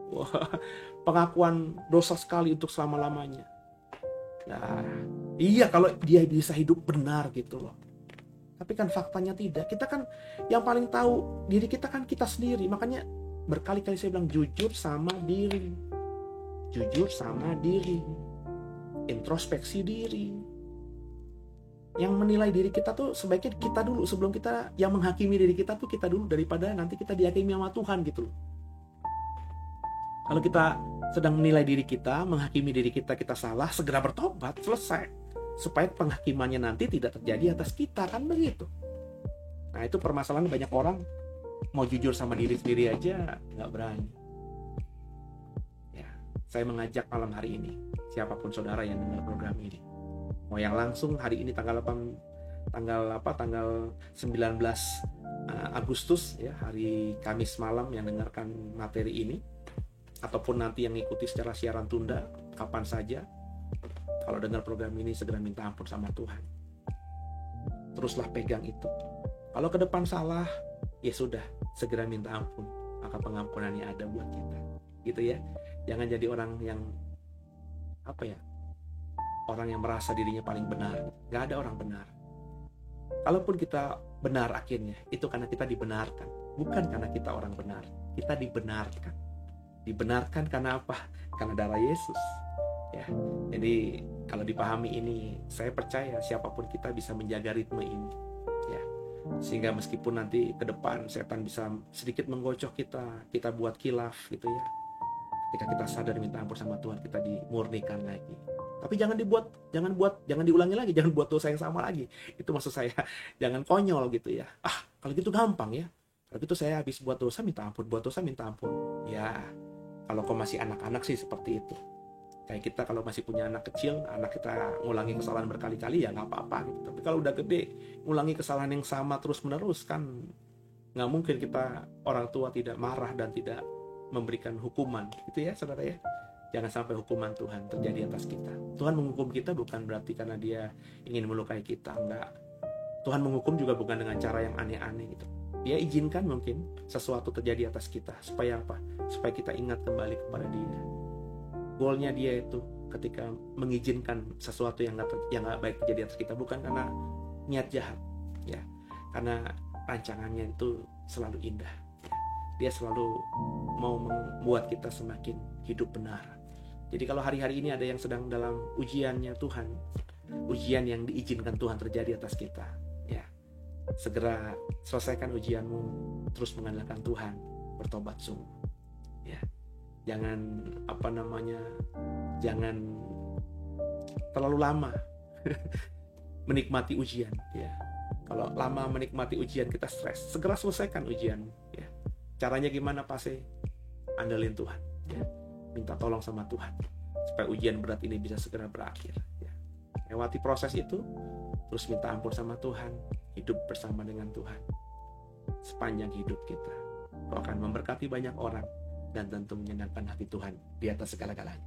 Wah, pengakuan dosa sekali untuk selama-lamanya. Nah, iya kalau dia bisa hidup benar gitu loh. Tapi kan faktanya tidak. Kita kan yang paling tahu diri kita kan kita sendiri. Makanya berkali-kali saya bilang jujur sama diri. Jujur sama diri. Introspeksi diri. Yang menilai diri kita tuh sebaiknya kita dulu, sebelum kita yang menghakimi diri kita tuh kita dulu, daripada nanti kita dihakimi sama Tuhan gitu loh. Kalau kita sedang menilai diri kita, menghakimi diri kita, kita salah, segera bertobat, selesai. Supaya penghakimannya nanti tidak terjadi atas kita, kan begitu. Nah, itu permasalahan banyak orang mau jujur sama diri sendiri aja nggak berani. Ya, saya mengajak malam hari ini siapapun saudara yang dengar program ini, mau yang langsung hari ini tanggal 19 Agustus ya, hari Kamis malam yang dengarkan materi ini, ataupun nanti yang ikuti secara siaran tunda kapan saja, kalau dengar program ini segera minta ampun sama Tuhan. Teruslah pegang itu. Kalau ke depan salah, ya sudah, segera minta ampun, maka pengampunannya ada buat kita. Gitu ya. Jangan jadi orang yang orang yang merasa dirinya paling benar. Gak ada orang benar. Kalaupun kita benar akhirnya, itu karena kita dibenarkan, bukan karena kita orang benar. Kita dibenarkan. Dibenarkan karena apa? Karena darah Yesus. Ya. Jadi kalau dipahami ini, saya percaya siapapun kita bisa menjaga ritme ini. Ya. Sehingga meskipun nanti ke depan setan bisa sedikit menggocok kita buat khilaf gitu ya. Ketika kita sadar minta ampun sama Tuhan, kita dimurnikan lagi. Tapi jangan diulangi lagi, jangan buat dosa yang sama lagi. Itu maksud saya, jangan konyol gitu ya. Kalau gitu gampang ya. Kalau gitu saya habis buat dosa minta ampun, buat dosa minta ampun. Ya, kalau kau masih anak-anak sih seperti itu. Kayak kita kalau masih punya anak kecil, anak kita ngulangi kesalahan berkali-kali ya nggak apa-apa gitu. Tapi kalau udah gede, ngulangi kesalahan yang sama terus-menerus kan nggak mungkin kita orang tua tidak marah dan tidak memberikan hukuman, gitu ya saudara ya. Jangan sampai hukuman Tuhan terjadi atas kita. Tuhan menghukum kita bukan berarti karena dia ingin melukai kita, enggak. Tuhan menghukum juga bukan dengan cara yang aneh-aneh gitu. Dia izinkan mungkin sesuatu terjadi atas kita, supaya apa? Supaya kita ingat kembali kepada Dia. Goalnya Dia itu ketika mengizinkan sesuatu yang nggak baik terjadi atas kita, bukan karena niat jahat, ya. Karena rancangannya itu selalu indah. Dia selalu mau membuat kita semakin hidup benar. Jadi kalau hari-hari ini ada yang sedang dalam ujiannya Tuhan, ujian yang diizinkan Tuhan terjadi atas kita, ya, segera selesaikan ujianmu, terus mengandalkan Tuhan, bertobat sungguh. ya. Jangan jangan terlalu lama menikmati ujian, ya. Kalau lama menikmati ujian kita stres, segera selesaikan ujian, ya. Caranya gimana, Pak? Andalin Tuhan, ya. Minta tolong sama Tuhan supaya ujian berat ini bisa segera berakhir, ya. Lewati proses itu, terus minta ampun sama Tuhan, hidup bersama dengan Tuhan sepanjang hidup kita. Kau akan memberkati banyak orang dan tentu menyenangkan hati Tuhan di atas segala-galanya.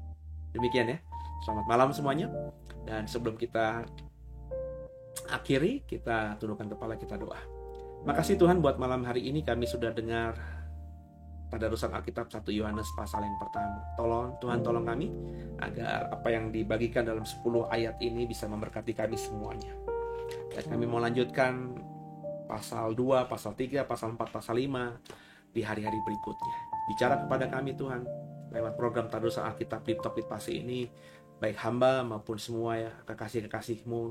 Demikian ya. Selamat malam semuanya. Dan sebelum kita akhiri, kita tundukkan kepala, kita doa. Makasih Tuhan buat malam hari ini kami sudah dengar tadarusan Alkitab 1 Yohanes pasal yang pertama. Tuhan tolong kami agar apa yang dibagikan dalam 10 ayat ini bisa memberkati kami semuanya. Dan kami mau lanjutkan pasal 2, pasal 3, pasal 4, pasal 5 di hari-hari berikutnya. Bicara kepada kami Tuhan lewat program Tadusan Alkitab di Talk with Pasi ini, baik hamba maupun semua ya kekasih-kekasih-Mu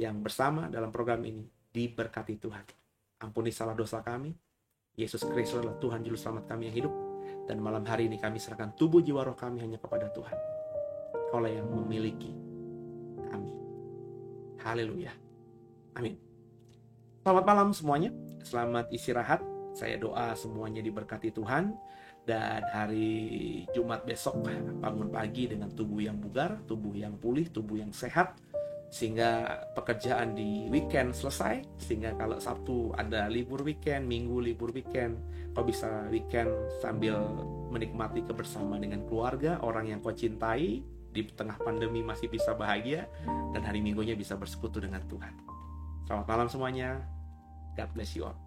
yang bersama dalam program ini, diberkati Tuhan. Ampuni salah dosa kami. Yesus Kristus adalah Tuhan Juru Selamat kami yang hidup. Dan malam hari ini kami serahkan tubuh jiwa roh kami hanya kepada Tuhan. Kaulah yang memiliki kami. Haleluya. Amin. Selamat malam semuanya. Selamat istirahat. Saya doa semuanya diberkati Tuhan. Dan hari Jumat besok bangun pagi dengan tubuh yang bugar, tubuh yang pulih, tubuh yang sehat. Sehingga pekerjaan di weekend selesai. Sehingga kalau Sabtu ada libur weekend, Minggu libur weekend, kau bisa weekend sambil menikmati kebersamaan dengan keluarga, orang yang kau cintai. Di tengah pandemi masih bisa bahagia. Dan hari Minggunya bisa bersekutu dengan Tuhan. Selamat malam semuanya. God bless you all.